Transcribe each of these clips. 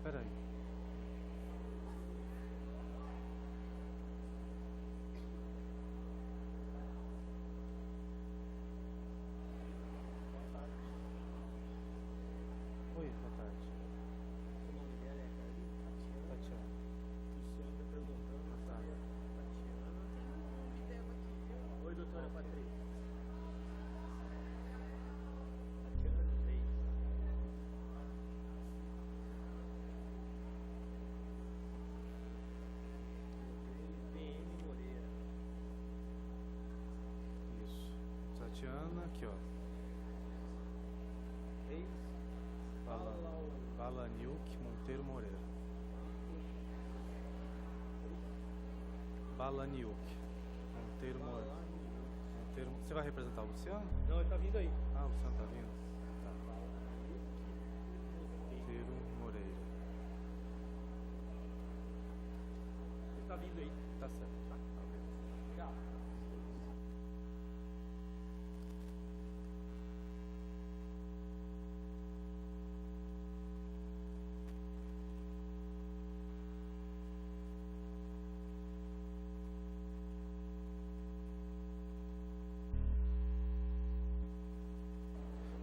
Peraí. Oi, boa tarde. O nome dela é Tatiana. Luciano está perguntando. Oi, doutora Patrícia. Tatiana do Reis. PM Moreira. Isso. Tatiana, aqui, ó. Reis. Balanilk Monteiro Moreira. Balanilk Monteiro Moreira. Você vai representar o Luciano? Não, ele está vindo aí. Ah, o Luciano tá vindo? Tá. Monteiro Moreira. Ele está vindo aí. Tá certo. Tchau.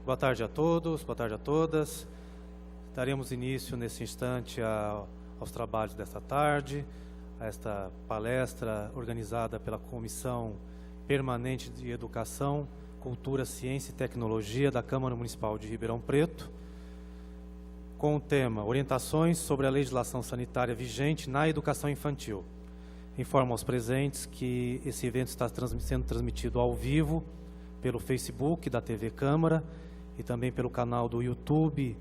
Boa tarde a todos, boa tarde a todas. Daremos início nesse instante aos trabalhos desta tarde, a esta palestra organizada pela Comissão Permanente de Educação, Cultura, Ciência e Tecnologia da Câmara Municipal de Ribeirão Preto, com o tema Orientações sobre a legislação sanitária vigente na educação infantil. Informo aos presentes que esse evento está sendo transmitido ao vivo pelo Facebook da TV Câmara e também pelo canal do YouTube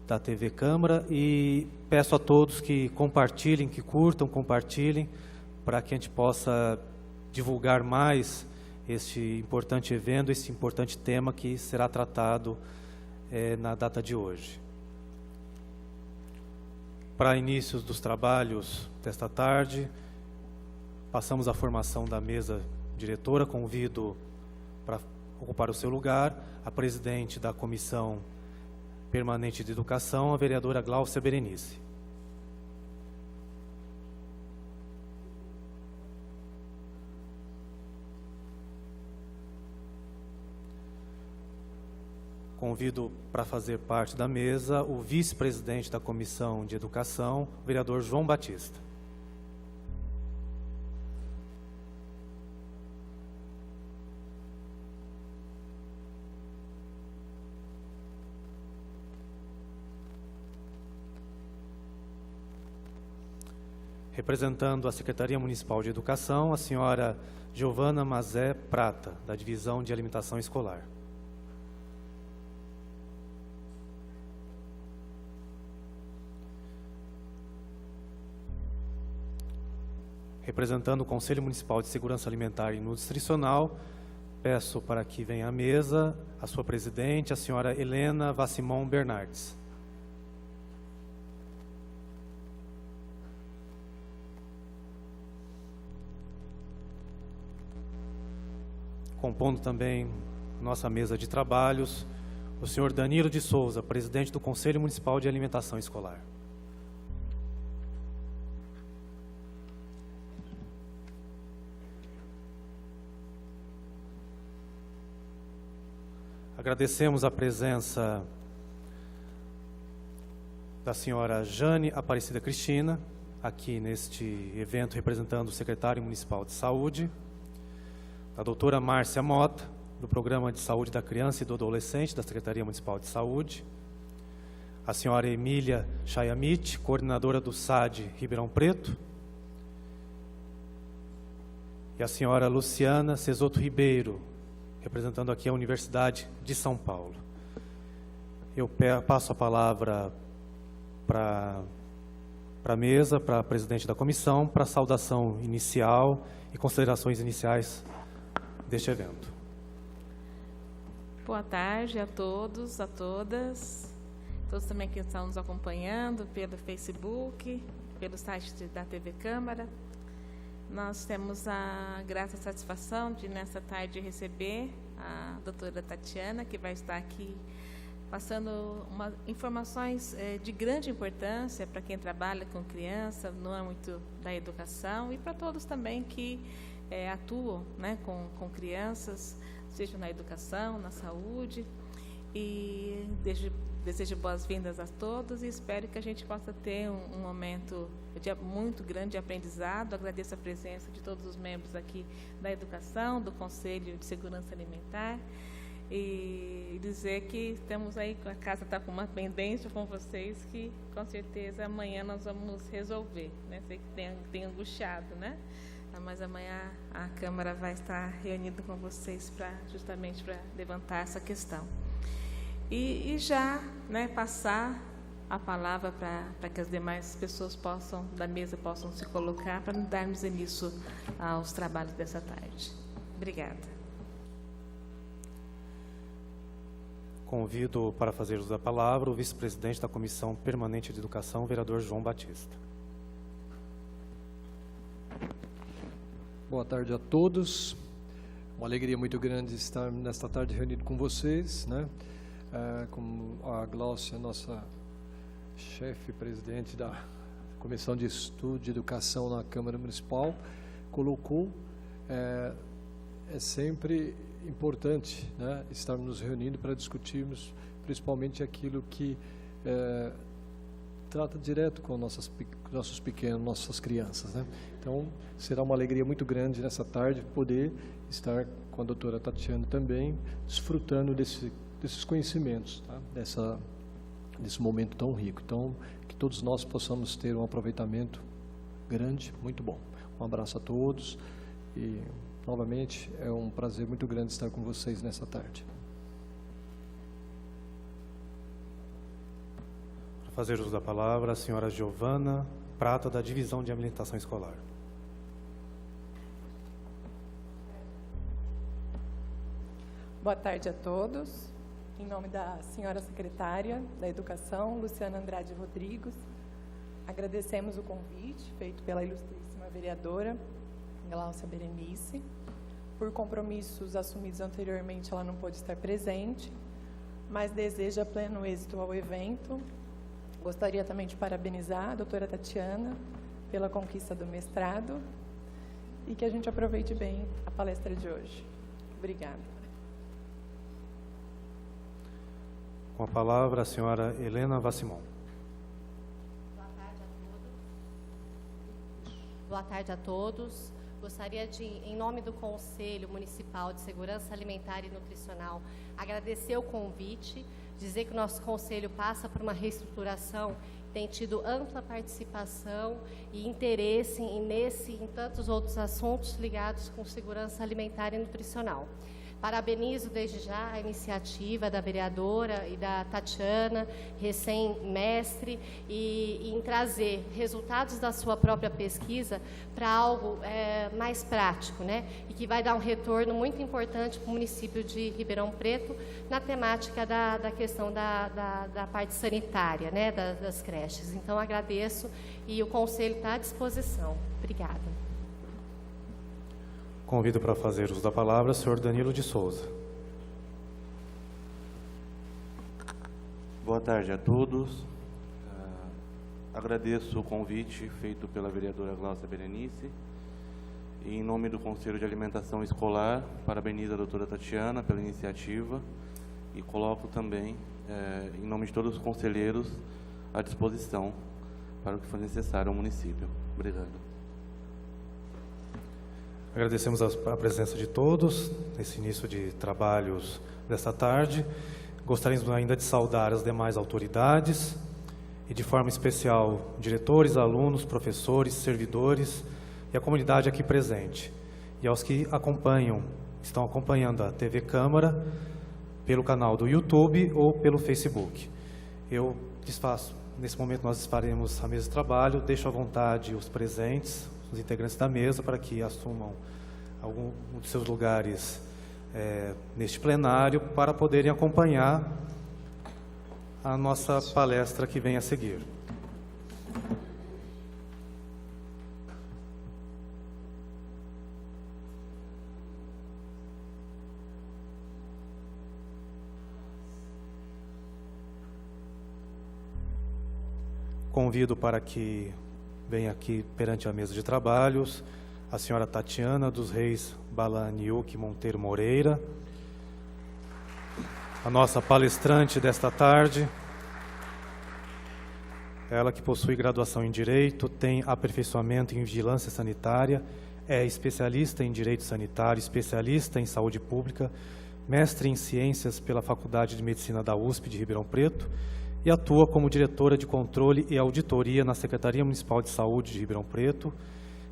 da TV Câmara, e peço a todos que compartilhem, que curtam, compartilhem, para que a gente possa divulgar mais este importante evento, esse importante tema que será tratado na data de hoje. Para inícios dos trabalhos desta tarde, passamos à formação da mesa diretora. Convido para ocupar o seu lugar a presidente da Comissão Permanente de Educação, a vereadora Gláucia Berenice. Convido para fazer parte da mesa o vice-presidente da Comissão de Educação, o vereador João Batista. Representando a Secretaria Municipal de Educação, a senhora Giovana Mazé Prata, da Divisão de Alimentação Escolar. Representando o Conselho Municipal de Segurança Alimentar e Nutricional, peço para que venha à mesa a sua presidente, a senhora Helena Vassimon Bernardes. Compondo também nossa mesa de trabalhos, o senhor Danilo de Souza, presidente do Conselho Municipal de Alimentação Escolar. Agradecemos a presença da senhora Jane Aparecida Cristina, aqui neste evento representando o secretário municipal de Saúde, a doutora Márcia Mota, do Programa de Saúde da Criança e do Adolescente da Secretaria Municipal de Saúde, a senhora Emília Chayamit, coordenadora do SAD Ribeirão Preto, e a senhora Luciana Cesoto Ribeiro, representando aqui a Universidade de São Paulo. Eu passo a palavra para a mesa, para a presidente da comissão, para a saudação inicial e considerações iniciais deste evento. Boa tarde a todos, a todas, todos também que estão nos acompanhando pelo Facebook, pelo site da TV Câmara. Nós temos a grata satisfação de, nessa tarde, receber a doutora Tatiana, que vai estar aqui passando informações de grande importância para quem trabalha com criança no âmbito da educação e para todos também que atuam, né, com crianças, seja na educação, na saúde. E desejo boas-vindas a todos e espero que a gente possa ter um momento muito grande de aprendizado. Agradeço a presença de todos os membros aqui da educação, do Conselho de Segurança Alimentar, e dizer que estamos aí, a casa está com uma pendência com vocês, que com certeza amanhã nós vamos resolver, né? Sei que tem angustiado, né? Mas amanhã a Câmara vai estar reunida com vocês justamente para levantar essa questão. E já, né, passar a palavra para que as demais pessoas da mesa possam se colocar para darmos início aos trabalhos dessa tarde. Obrigada. Convido para fazer uso da palavra o vice-presidente da Comissão Permanente de Educação, o vereador João Batista. Boa tarde a todos. Uma alegria muito grande estar nesta tarde reunido com vocês, né? Como a Gláucia, nossa chefe, presidente da Comissão de Estudo de Educação na Câmara Municipal, colocou, é sempre importante, né, estarmos nos reunindo para discutirmos principalmente aquilo que trata direto com nossos pequenos, nossas crianças, né? Então, será uma alegria muito grande nessa tarde poder estar com a doutora Tatiana também, desfrutando desses conhecimentos, tá? Desse momento tão rico. Então, que todos nós possamos ter um aproveitamento grande, muito bom. Um abraço a todos e, novamente, é um prazer muito grande estar com vocês nessa tarde. Para fazer uso da palavra, a senhora Giovana Prata, da Divisão de Alimentação Escolar. Boa tarde a todos. Em nome da senhora secretária da Educação, Luciana Andrade Rodrigues, agradecemos o convite feito pela ilustríssima vereadora Gláucia Berenice. Por compromissos assumidos anteriormente, ela não pôde estar presente, mas deseja pleno êxito ao evento. Gostaria também de parabenizar a doutora Tatiana pela conquista do mestrado e que a gente aproveite bem a palestra de hoje. Obrigada. Com a palavra, a senhora Helena Vassimon. Boa tarde a todos. Boa tarde a todos. Gostaria de, em nome do Conselho Municipal de Segurança Alimentar e Nutricional, agradecer o convite, dizer que o nosso Conselho passa por uma reestruturação, tem tido ampla participação e interesse em tantos outros assuntos ligados com segurança alimentar e nutricional. Parabenizo desde já a iniciativa da vereadora e da Tatiana, recém-mestre, e em trazer resultados da sua própria pesquisa para algo mais prático, né? E que vai dar um retorno muito importante para o município de Ribeirão Preto na temática da questão da parte sanitária, né? Das creches. Então, agradeço e o Conselho está à disposição. Obrigada. Convido para fazer uso da palavra o senhor Danilo de Souza. Boa tarde a todos. Agradeço o convite feito pela vereadora Gláucia Berenice. E, em nome do Conselho de Alimentação Escolar, parabenizo a doutora Tatiana pela iniciativa e coloco também, em nome de todos os conselheiros, à disposição para o que for necessário ao município. Obrigado. Agradecemos a presença de todos nesse início de trabalhos desta tarde. Gostaríamos ainda de saudar as demais autoridades e, de forma especial, diretores, alunos, professores, servidores e a comunidade aqui presente. E aos que estão acompanhando a TV Câmara pelo canal do YouTube ou pelo Facebook. Eu desfaço, nesse momento nós desfaremos a mesa de trabalho, deixo à vontade os presentes, os integrantes da mesa, para que assumam algum de seus lugares neste plenário, para poderem acompanhar a nossa palestra que vem a seguir. convido para que venha aqui perante a mesa de trabalhos a senhora Tatiana dos Reis Balaniuk Monteiro Moreira, a nossa palestrante desta tarde. Ela que possui graduação em Direito, tem aperfeiçoamento em Vigilância Sanitária, é especialista em Direito Sanitário, especialista em Saúde Pública, mestre em Ciências pela Faculdade de Medicina da USP de Ribeirão Preto e atua como diretora de Controle e Auditoria na Secretaria Municipal de Saúde de Ribeirão Preto,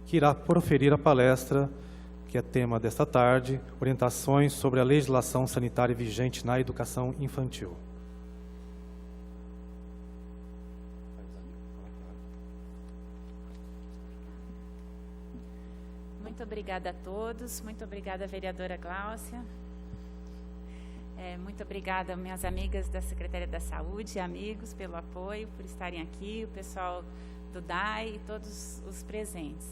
que irá proferir a palestra, que é tema desta tarde, Orientações sobre a Legislação Sanitária vigente na Educação Infantil. Muito obrigada a todos, muito obrigada, vereadora Gláucia. Muito obrigada, minhas amigas da Secretaria da Saúde e amigos, pelo apoio, por estarem aqui, o pessoal do DAI e todos os presentes.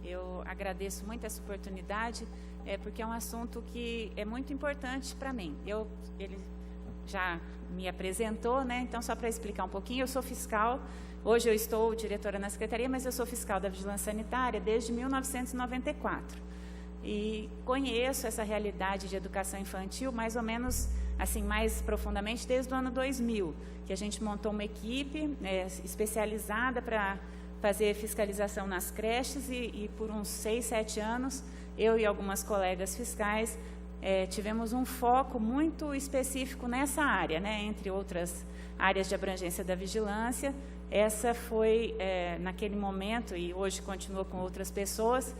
Eu agradeço muito essa oportunidade, porque é um assunto que é muito importante para mim. Ele já me apresentou, né? Então, só para explicar um pouquinho, eu sou fiscal. Hoje eu estou diretora na Secretaria, mas eu sou fiscal da Vigilância Sanitária desde 1994. E conheço essa realidade de educação infantil mais ou menos, assim, mais profundamente desde o ano 2000, que a gente montou uma equipe especializada para fazer fiscalização nas creches e por uns 6, 7 anos, eu e algumas colegas fiscais tivemos um foco muito específico nessa área, né, entre outras áreas de abrangência da vigilância. Essa foi, naquele momento, e hoje continua com outras pessoas,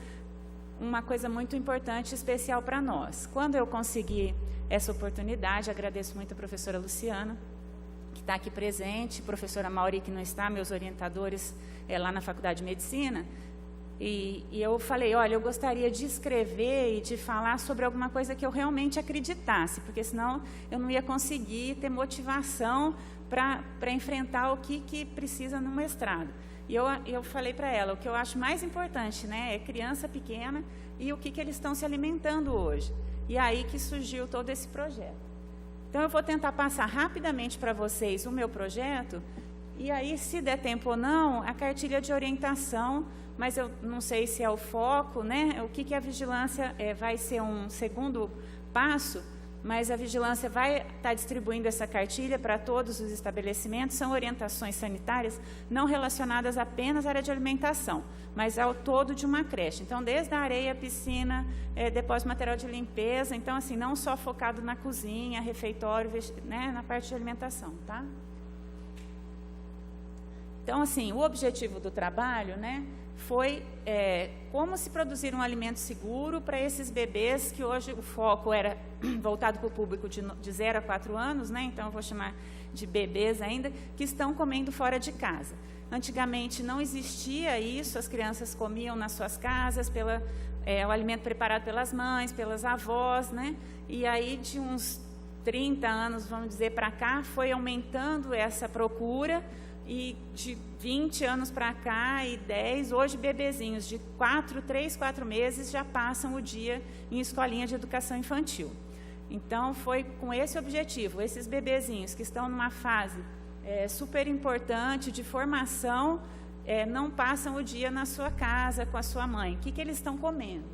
uma coisa muito importante e especial para nós. Quando eu consegui essa oportunidade, agradeço muito a professora Luciana, que está aqui presente, a professora Mauri, que não está, meus orientadores lá na Faculdade de Medicina, e eu falei, olha, eu gostaria de escrever e de falar sobre alguma coisa que eu realmente acreditasse, porque senão eu não ia conseguir ter motivação para enfrentar o que precisa no mestrado. E eu falei para ela, o que eu acho mais importante, né, é criança pequena e o que eles estão se alimentando hoje. E aí que surgiu todo esse projeto. Então, eu vou tentar passar rapidamente para vocês o meu projeto, e aí, se der tempo ou não, a cartilha de orientação, mas eu não sei se é o foco, né, o que a vigilância vai ser um segundo passo, mas a vigilância vai estar distribuindo essa cartilha para todos os estabelecimentos. São orientações sanitárias não relacionadas apenas à área de alimentação, mas ao todo de uma creche. Então, desde a areia, piscina, depósito de material de limpeza, então, assim, não só focado na cozinha, refeitório, né, na parte de alimentação, tá? Então, assim, o objetivo do trabalho, né, foi como se produzir um alimento seguro para esses bebês, que hoje o foco era voltado para o público de 0 a 4 anos, né? Então eu vou chamar de bebês ainda, que estão comendo fora de casa. Antigamente não existia isso, as crianças comiam nas suas casas, o alimento preparado pelas mães, pelas avós, né? E aí de uns 30 anos, vamos dizer, para cá, foi aumentando essa procura. E de 20 anos para cá e 10, hoje bebezinhos de 3, 4 meses já passam o dia em escolinha de educação infantil. Então, foi com esse objetivo, esses bebezinhos que estão numa fase super importante de formação, não passam o dia na sua casa com a sua mãe. O que eles estão comendo?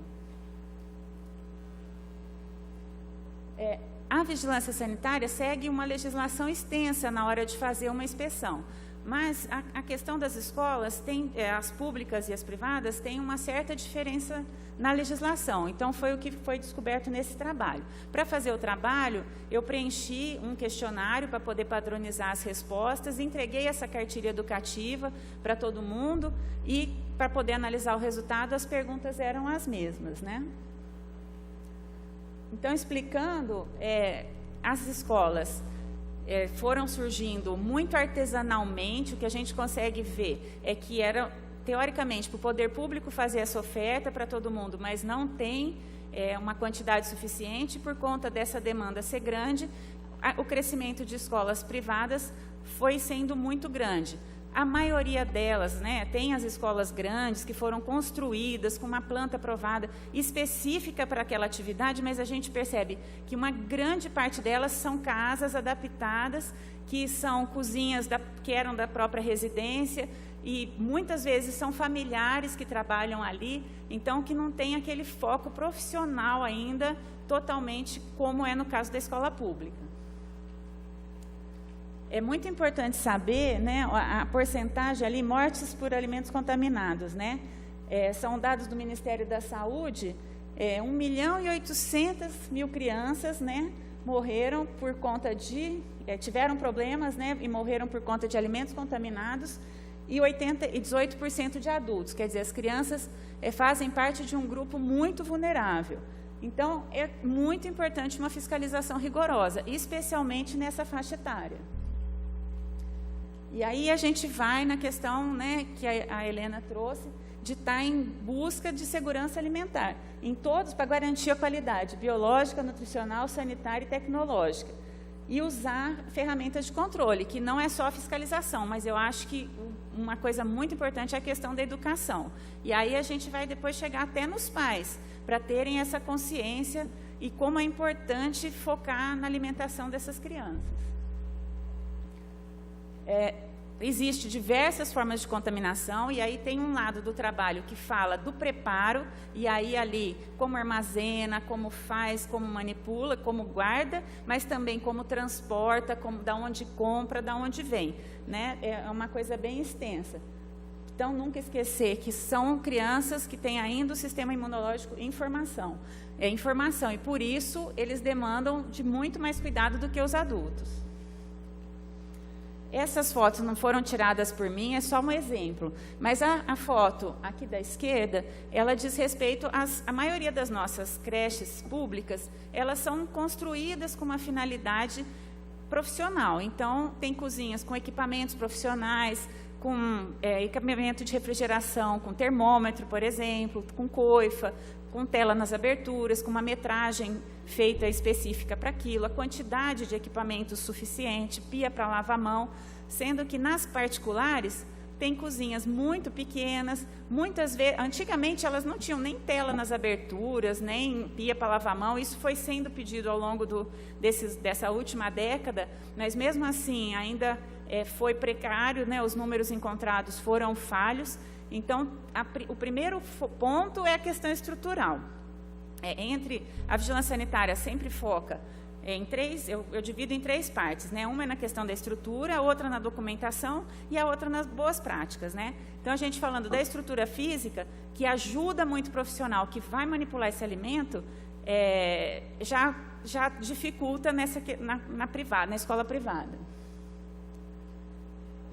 A vigilância sanitária segue uma legislação extensa na hora de fazer uma inspeção. Mas a questão das escolas, as públicas e as privadas, tem uma certa diferença na legislação. Então, foi o que foi descoberto nesse trabalho. Para fazer o trabalho, eu preenchi um questionário para poder padronizar as respostas, entreguei essa cartilha educativa para todo mundo e, para poder analisar o resultado, as perguntas eram as mesmas, né? Então, explicando, as escolas foram surgindo muito artesanalmente. O que a gente consegue ver é que era, teoricamente, para o poder público fazer essa oferta para todo mundo, mas não tem uma quantidade suficiente. Por conta dessa demanda ser grande, o crescimento de escolas privadas foi sendo muito grande. a maioria delas, né, tem as escolas grandes que foram construídas com uma planta aprovada específica para aquela atividade, mas a gente percebe que uma grande parte delas são casas adaptadas, que são cozinhas que eram da própria residência, e muitas vezes são familiares que trabalham ali, então que não tem aquele foco profissional ainda totalmente como é no caso da escola pública. É muito importante saber, né, a porcentagem ali, mortes por alimentos contaminados, né? São dados do Ministério da Saúde, 1.800.000 crianças, né, morreram por conta de, tiveram problemas, né, e morreram por conta de alimentos contaminados, e 18% de adultos, quer dizer, as crianças fazem parte de um grupo muito vulnerável. Então, é muito importante uma fiscalização rigorosa, especialmente nessa faixa etária. E aí a gente vai na questão, né, que a Helena trouxe, de estar em busca de segurança alimentar, em todos, para garantir a qualidade biológica, nutricional, sanitária e tecnológica. E usar ferramentas de controle, que não é só a fiscalização, mas eu acho que uma coisa muito importante é a questão da educação. E aí a gente vai depois chegar até nos pais, para terem essa consciência e como é importante focar na alimentação dessas crianças. Existem diversas formas de contaminação, e aí tem um lado do trabalho que fala do preparo, e aí ali como armazena, como faz, como manipula, como guarda, mas também como transporta, como, da onde compra, da onde vem, né? É uma coisa bem extensa. Então, nunca esquecer que são crianças que têm ainda o sistema imunológico em formação. Informação, e por isso eles demandam de muito mais cuidado do que os adultos. Essas fotos não foram tiradas por mim, é só um exemplo. Mas a foto aqui da esquerda, ela diz respeito a maioria das nossas creches públicas, elas são construídas com uma finalidade profissional. Então, tem cozinhas com equipamentos profissionais, com equipamento de refrigeração, com termômetro, por exemplo, com coifa, com tela nas aberturas, com uma metragem feita específica para aquilo, a quantidade de equipamentos suficiente, pia para lavar a mão, sendo que nas particulares tem cozinhas muito pequenas, muitas vezes, antigamente elas não tinham nem tela nas aberturas, nem pia para lavar a mão, isso foi sendo pedido ao longo dessa última década, mas mesmo assim ainda foi precário, né, os números encontrados foram falhos. Então, o primeiro ponto é a questão estrutural. Entre a vigilância sanitária sempre foca em três, eu divido em três partes, né? Uma é na questão da estrutura, a outra na documentação e a outra nas boas práticas, né? Então, a gente falando da estrutura física, que ajuda muito o profissional que vai manipular esse alimento, já dificulta na escola privada.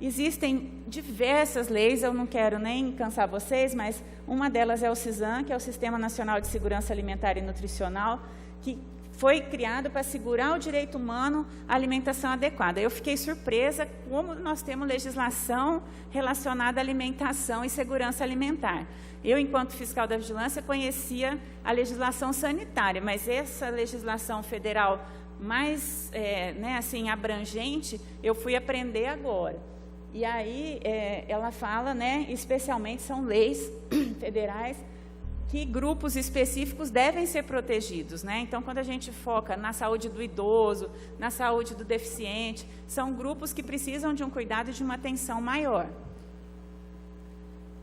Existem diversas leis, eu não quero nem cansar vocês, mas uma delas é o SISAM, que é o Sistema Nacional de Segurança Alimentar e Nutricional, que foi criado para assegurar o direito humano à alimentação adequada. Eu fiquei surpresa como nós temos legislação relacionada à alimentação e segurança alimentar. Eu, enquanto fiscal da vigilância, conhecia a legislação sanitária, mas essa legislação federal mais assim, abrangente, eu fui aprender agora. E aí, ela fala, né, especialmente são leis federais, que grupos específicos devem ser protegidos, né? Então, quando a gente foca na saúde do idoso, na saúde do deficiente, são grupos que precisam de um cuidado e de uma atenção maior.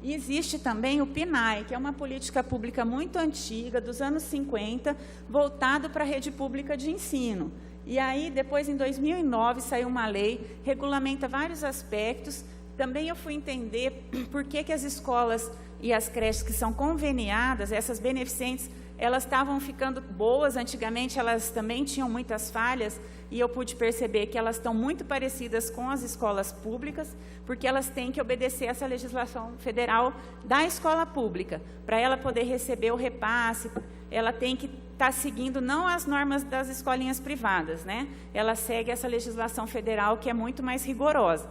E existe também o PNAE, que é uma política pública muito antiga, dos anos 50, voltado para a rede pública de ensino. E aí, depois, em 2009, saiu uma lei, regulamenta vários aspectos. Também eu fui entender por que as escolas e as creches que são conveniadas, essas beneficentes, elas estavam ficando boas. Antigamente, elas também tinham muitas falhas, e eu pude perceber que elas estão muito parecidas com as escolas públicas, porque elas têm que obedecer essa legislação federal da escola pública. Para ela poder receber o repasse, ela tem que estar seguindo não as normas das escolinhas privadas, né? Ela segue essa legislação federal, que é muito mais rigorosa.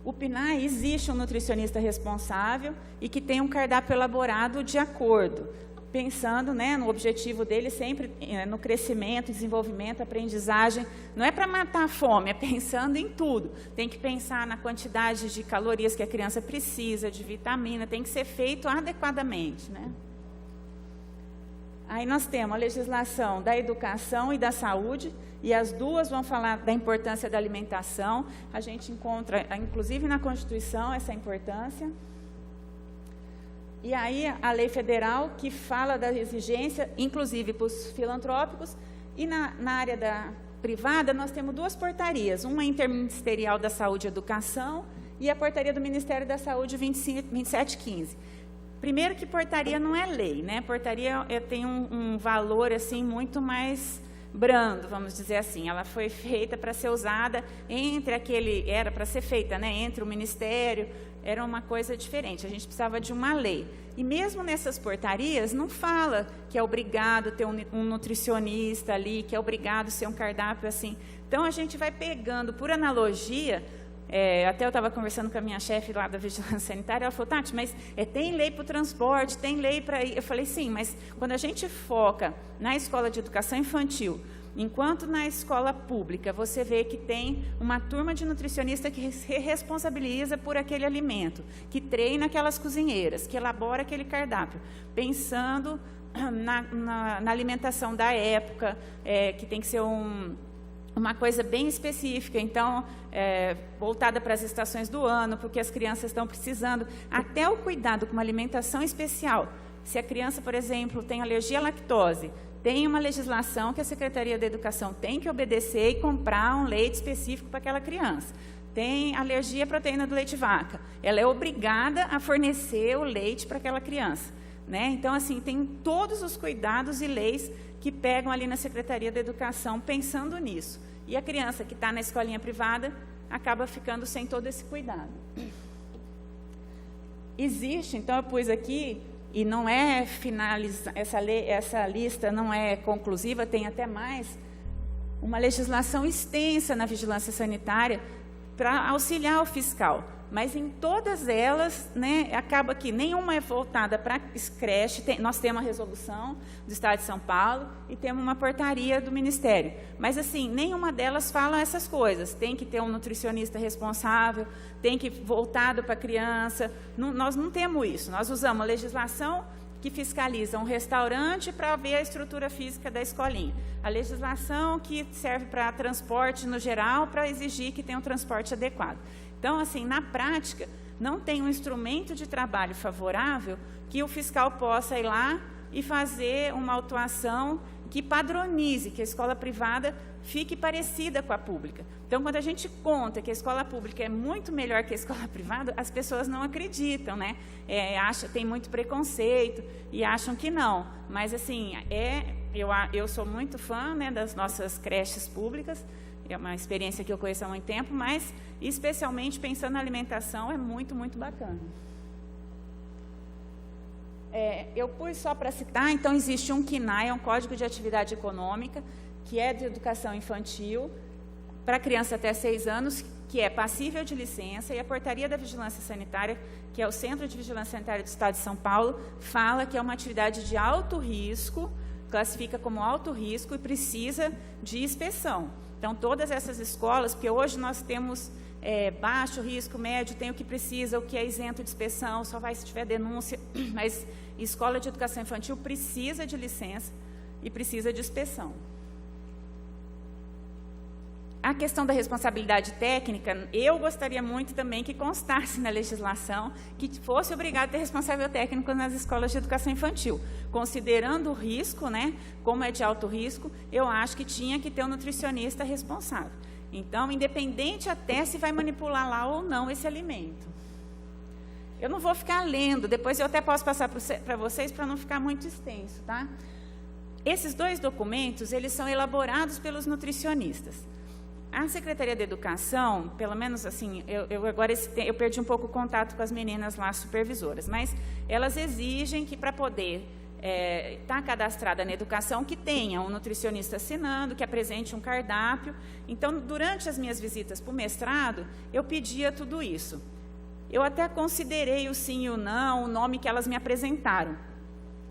O PNAE, existe um nutricionista responsável e que tem um cardápio elaborado de acordo. pensando, né, no objetivo dele sempre no crescimento, desenvolvimento, aprendizagem. Não é para matar a fome, é pensando em tudo. Tem que pensar na quantidade de calorias que a criança precisa, de vitamina, tem que ser feito adequadamente, né? Aí nós temos a legislação da educação e da saúde, e as duas vão falar da importância da alimentação. A gente encontra, inclusive na Constituição, essa importância. E aí a lei federal, que fala da exigência, inclusive para os filantrópicos, e na área privada nós temos duas portarias, uma interministerial da Saúde e Educação e a portaria do Ministério da Saúde 2715. Primeiro que portaria não é lei, né? Portaria tem um valor assim muito mais brando, vamos dizer assim. Ela foi feita para ser usada era para ser feita, né? Entre o Ministério, era uma coisa diferente. A gente precisava de uma lei. E mesmo nessas portarias não fala que é obrigado ter um nutricionista ali, que é obrigado ser um cardápio assim. Então a gente vai pegando por analogia. Até eu estava conversando com a minha chefe lá da Vigilância Sanitária, ela falou, Tati, mas tem lei para o transporte, tem lei para... Eu falei, sim, mas quando a gente foca na escola de educação infantil, enquanto na escola pública você vê que tem uma turma de nutricionista que se responsabiliza por aquele alimento, que treina aquelas cozinheiras, que elabora aquele cardápio, pensando na alimentação da época, que tem que ser uma coisa bem específica, então, voltada para as estações do ano, porque as crianças estão precisando, até o cuidado com uma alimentação especial. Se a criança, por exemplo, tem alergia à lactose, tem uma legislação que a Secretaria da Educação tem que obedecer e comprar um leite específico para aquela criança. Tem alergia à proteína do leite de vaca, ela é obrigada a fornecer o leite para aquela criança, né? Então, assim, tem todos os cuidados e leis que pegam ali na Secretaria da Educação pensando nisso. E a criança que está na escolinha privada acaba ficando sem todo esse cuidado. Existe, então eu pus aqui, e não é finalizada, essa lista não é conclusiva, tem até mais, uma legislação extensa na vigilância sanitária para auxiliar o fiscal. Mas em todas elas, né, acaba que nenhuma é voltada para creche. Nós temos uma resolução do Estado de São Paulo e temos uma portaria do Ministério. Mas, assim, nenhuma delas fala essas coisas. Tem que ter um nutricionista responsável, tem que voltado para a criança. Nós não temos isso. Nós usamos a legislação que fiscaliza um restaurante para ver a estrutura física da escolinha. A legislação que serve para transporte no geral, para exigir que tenha um transporte adequado. Então, assim, na prática, não tem um instrumento de trabalho favorável que o fiscal possa ir lá e fazer uma autuação que padronize, que a escola privada fique parecida com a pública. Então, quando a gente conta que a escola pública é muito melhor que a escola privada, as pessoas não acreditam, né? Tem muito preconceito e acham que não. Mas, assim, eu sou muito fã, né, das nossas creches públicas. É uma experiência que eu conheço há muito tempo, mas, especialmente, pensando na alimentação, é muito, muito bacana. Eu pus só para citar, então, existe um CNAE, um Código de Atividade Econômica, que é de educação infantil, para criança até 6 anos, que é passível de licença, e a Portaria da Vigilância Sanitária, que é o Centro de Vigilância Sanitária do Estado de São Paulo, fala que é uma atividade de alto risco, classifica como alto risco e precisa de inspeção. Então, todas essas escolas, porque hoje nós temos baixo risco, médio, tem o que precisa, o que é isento de inspeção, só vai se tiver denúncia, mas escola de educação infantil precisa de licença e precisa de inspeção. A questão da responsabilidade técnica, eu gostaria muito também que constasse na legislação que fosse obrigado a ter responsável técnico nas escolas de educação infantil. Considerando o risco, né, como é de alto risco, eu acho que tinha que ter um nutricionista responsável. Então, independente até se vai manipular lá ou não esse alimento. Eu não vou ficar lendo, depois eu até posso passar para vocês para não ficar muito extenso, tá? Esses 2 documentos, eles são elaborados pelos nutricionistas. A Secretaria da Educação, pelo menos assim, eu perdi um pouco o contato com as meninas lá supervisoras, mas elas exigem que para poder estar cadastrada na educação, que tenha um nutricionista assinando, que apresente um cardápio. Então, durante as minhas visitas para o mestrado, eu pedia tudo isso. Eu até considerei o sim e o não, o nome que elas me apresentaram.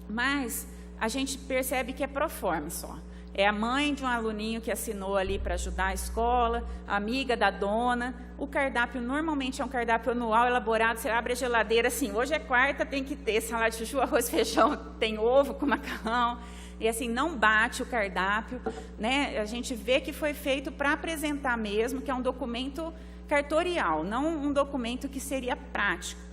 mas a gente percebe que é pro forma só. É a mãe de um aluninho que assinou ali para ajudar a escola, a amiga da dona. O cardápio normalmente é um cardápio anual elaborado, você abre a geladeira assim, hoje é quarta, tem que ter salada de chuchu, arroz, feijão, tem ovo com macarrão. E assim, não bate o cardápio, né? A gente vê que foi feito para apresentar mesmo, que é um documento cartorial, não um documento que seria prático.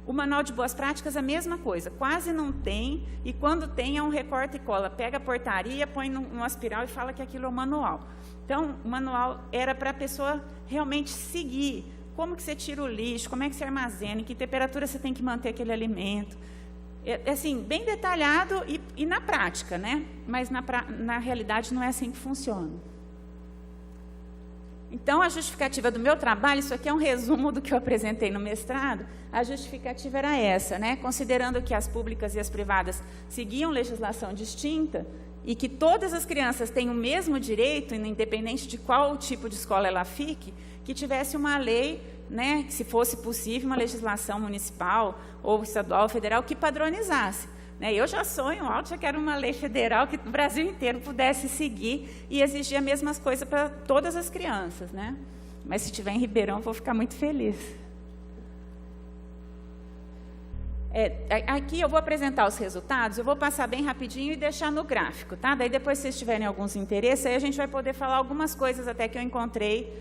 O manual de boas práticas é a mesma coisa, quase não tem, e quando tem é um recorta e cola, pega a portaria, põe num aspiral e fala que aquilo é o manual. Então, o manual era para a pessoa realmente seguir, como que você tira o lixo, como é que você armazena, em que temperatura você tem que manter aquele alimento. É assim, bem detalhado e na prática, né? Mas na realidade não é assim que funciona. Então, a justificativa do meu trabalho, isso aqui é um resumo do que eu apresentei no mestrado, a justificativa era essa, né? Considerando que as públicas e as privadas seguiam legislação distinta e que todas as crianças têm o mesmo direito, independente de qual tipo de escola ela fique, que tivesse uma lei, né, que se fosse possível, uma legislação municipal ou estadual ou federal que padronizasse. Eu já sonho alto, já quero uma lei federal que o Brasil inteiro pudesse seguir e exigir as mesmas coisas para todas as crianças, né? Mas se estiver em Ribeirão, eu vou ficar muito feliz. Aqui eu vou apresentar os resultados, eu vou passar bem rapidinho e deixar no gráfico, tá? Daí depois, se vocês tiverem alguns interesses, aí a gente vai poder falar algumas coisas até que eu encontrei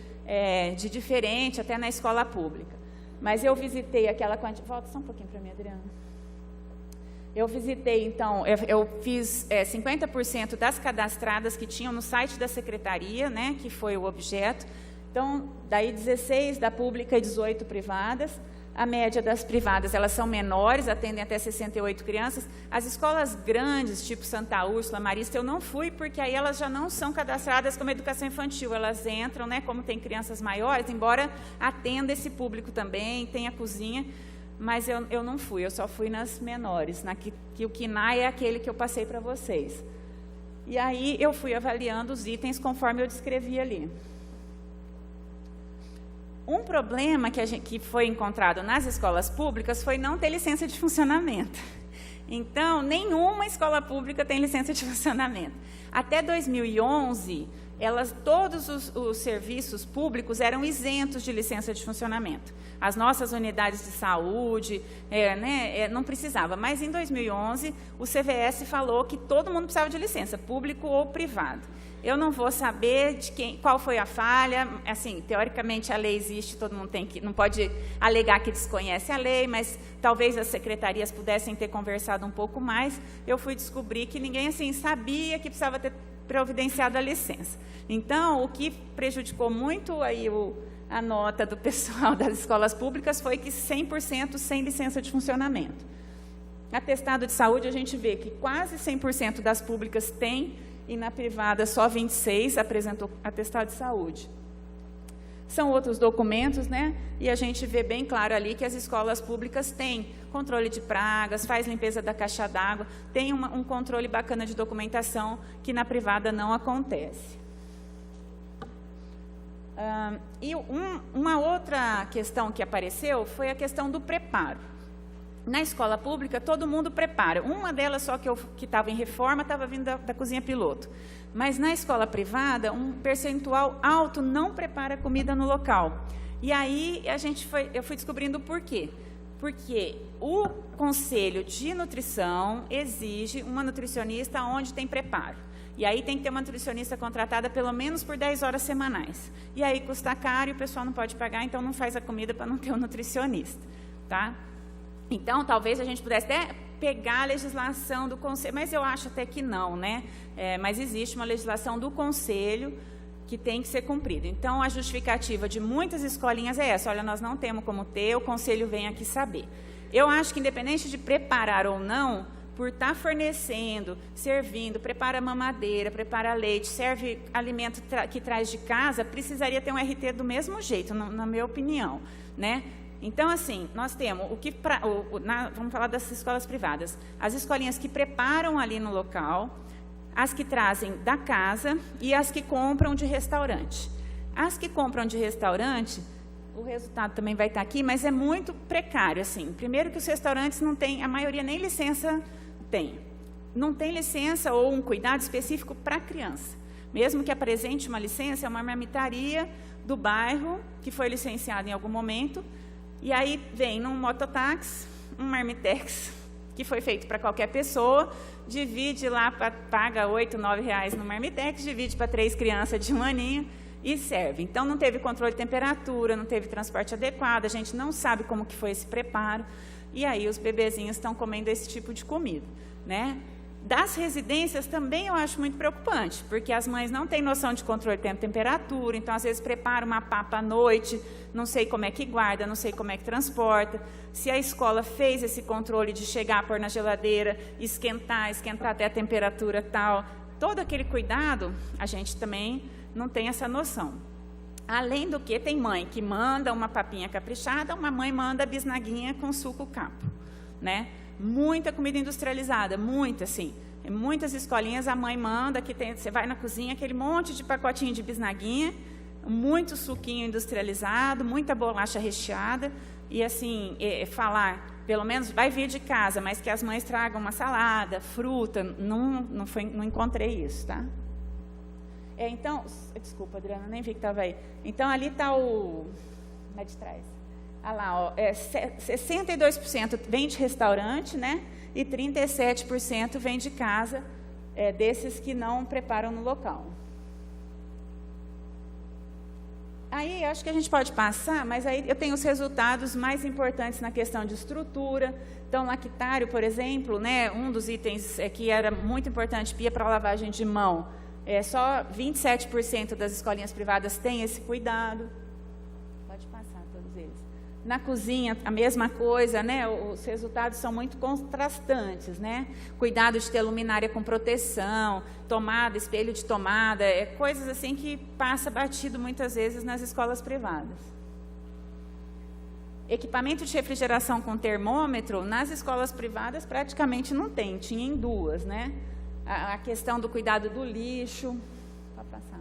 de diferente, até na escola pública. Mas eu visitei aquela quantidade... Volta só um pouquinho para mim, Adriana. Eu visitei, então, eu fiz 50% das cadastradas que tinham no site da secretaria, né, que foi o objeto. Então, daí 16 da pública e 18 privadas. A média das privadas, elas são menores, atendem até 68 crianças. As escolas grandes, tipo Santa Úrsula, Marista, eu não fui, porque aí elas já não são cadastradas como educação infantil. Elas entram, né, como tem crianças maiores, embora atenda esse público também, tem a cozinha. Mas eu não fui, eu só fui nas menores, que o KINAI é aquele que eu passei para vocês. E aí eu fui avaliando os itens conforme eu descrevi ali. Um problema que foi encontrado nas escolas públicas foi não ter licença de funcionamento. Então, nenhuma escola pública tem licença de funcionamento. Até 2011, todos os serviços públicos eram isentos de licença de funcionamento. As nossas unidades de saúde, não precisava. Mas, em 2011, o CVS falou que todo mundo precisava de licença, público ou privado. Eu não vou saber qual foi a falha. Assim, teoricamente, a lei existe, todo mundo não pode alegar que desconhece a lei, mas talvez as secretarias pudessem ter conversado um pouco mais. Eu fui descobrir que ninguém assim sabia que precisava ter providenciado a licença. Então, o que prejudicou muito aí a nota do pessoal das escolas públicas foi que 100% sem licença de funcionamento. Atestado de saúde, a gente vê que quase 100% das públicas tem, e na privada só 26% apresentou atestado de saúde. São outros documentos, né? E a gente vê bem claro ali que as escolas públicas têm controle de pragas, faz limpeza da caixa d'água, tem um controle bacana de documentação que na privada não acontece. E uma outra questão que apareceu foi a questão do preparo. Na escola pública, todo mundo prepara. Uma delas só que estava em reforma, estava vindo da cozinha piloto. Mas na escola privada, um percentual alto não prepara comida no local. E aí eu fui descobrindo o porquê. Porque o Conselho de Nutrição exige uma nutricionista onde tem preparo. E aí tem que ter uma nutricionista contratada pelo menos por 10 horas semanais. E aí custa caro e o pessoal não pode pagar, então não faz a comida para não ter um nutricionista. Tá? Então, talvez a gente pudesse até pegar a legislação do Conselho, mas eu acho até que não, né? Mas existe uma legislação do Conselho que tem que ser cumprida. Então, a justificativa de muitas escolinhas é essa: olha, nós não temos como ter, o Conselho vem aqui saber. Eu acho que, independente de preparar ou não, por estar fornecendo, servindo, prepara mamadeira, prepara leite, serve alimento que traz de casa, precisaria ter um RT do mesmo jeito, na minha opinião, né? Então, assim, nós temos vamos falar das escolas privadas, as escolinhas que preparam ali no local, as que trazem da casa e as que compram de restaurante. As que compram de restaurante, o resultado também vai estar aqui, mas é muito precário, assim. Primeiro que os restaurantes não têm, a maioria nem licença tem. não tem licença ou um cuidado específico para a criança. Mesmo que apresente uma licença, é uma marmitaria do bairro, que foi licenciada em algum momento, e aí vem num mototáxi, um marmitex, que foi feito para qualquer pessoa, divide lá, paga R$ 8, R$ 9 no marmitex, divide para 3 crianças de 1 aninho e serve. Então, não teve controle de temperatura, não teve transporte adequado, a gente não sabe como que foi esse preparo, e aí os bebezinhos estão comendo esse tipo de comida, né? Das residências também eu acho muito preocupante, porque as mães não têm noção de controle de temperatura, então às vezes prepara uma papa à noite, não sei como é que guarda, não sei como é que transporta. Se a escola fez esse controle de chegar, pôr na geladeira, esquentar até a temperatura tal, todo aquele cuidado, a gente também não tem essa noção. Além do que, tem mãe que manda uma papinha caprichada, uma mãe manda bisnaguinha com suco capo, né? Muita comida industrializada, muita, assim. Em muitas escolinhas a mãe manda, que tem, você vai na cozinha, aquele monte de pacotinho de bisnaguinha, muito suquinho industrializado, muita bolacha recheada, e assim, falar, pelo menos vai vir de casa, mas que as mães tragam uma salada, fruta, não encontrei isso, tá? Então, desculpa, Adriana, nem vi que estava aí. Então, ali está o... Lá de trás. Olha lá, ó, 62% vem de restaurante, né? E 37% vem de casa, desses que não preparam no local. Aí, acho que a gente pode passar, mas aí eu tenho os resultados mais importantes na questão de estrutura. Então, lactário, por exemplo, né, um dos itens que era muito importante, pia para lavagem de mão, só 27% das escolinhas privadas têm esse cuidado. Pode passar todos eles. Na cozinha, a mesma coisa, né? Os resultados são muito contrastantes, né? Cuidado de ter luminária com proteção, tomada, espelho de tomada, coisas assim que passa batido muitas vezes nas escolas privadas. Equipamento de refrigeração com termômetro, nas escolas privadas praticamente não tem, tinha em 2, né? A questão do cuidado do lixo, pode passar.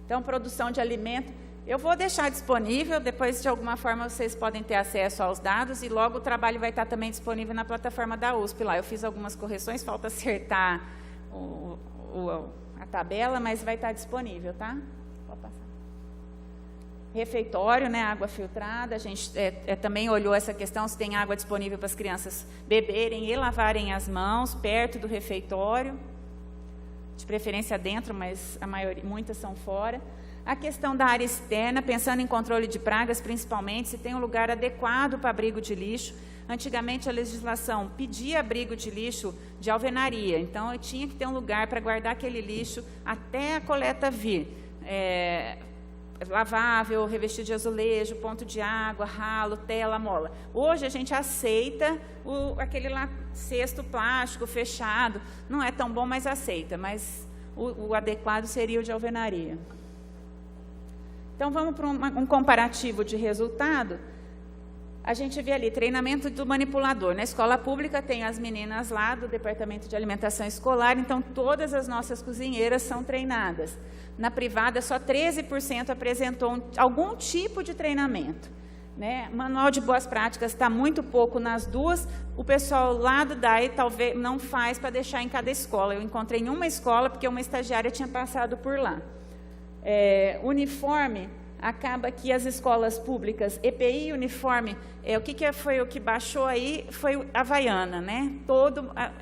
Então, produção de alimento, eu vou deixar disponível, depois de alguma forma vocês podem ter acesso aos dados e logo o trabalho vai estar também disponível na plataforma da USP lá. Eu fiz algumas correções, falta acertar a tabela, mas vai estar disponível, tá? Pode passar. Refeitório, né, água filtrada, a gente também olhou essa questão, se tem água disponível para as crianças beberem e lavarem as mãos perto do refeitório, de preferência dentro, mas muitas são fora. A questão da área externa, pensando em controle de pragas, principalmente, se tem um lugar adequado para abrigo de lixo. Antigamente, a legislação pedia abrigo de lixo de alvenaria, então eu tinha que ter um lugar para guardar aquele lixo até a coleta vir. Lavável, revestido de azulejo, ponto de água, ralo, tela, mola. Hoje a gente aceita aquele lá cesto plástico fechado, não é tão bom, mas aceita, mas o adequado seria o de alvenaria. Então, vamos para um comparativo de resultado. A gente vê ali, treinamento do manipulador. Na escola pública tem as meninas lá do Departamento de Alimentação Escolar, então todas as nossas cozinheiras são treinadas. Na privada, só 13% apresentou algum tipo de treinamento, né? Manual de boas práticas está muito pouco nas duas. O pessoal lá do DAE talvez não faz para deixar em cada escola. Eu encontrei em uma escola, porque uma estagiária tinha passado por lá. Uniforme, acaba que as escolas públicas, EPI e uniforme, foi o que baixou aí, foi a Havaiana, né?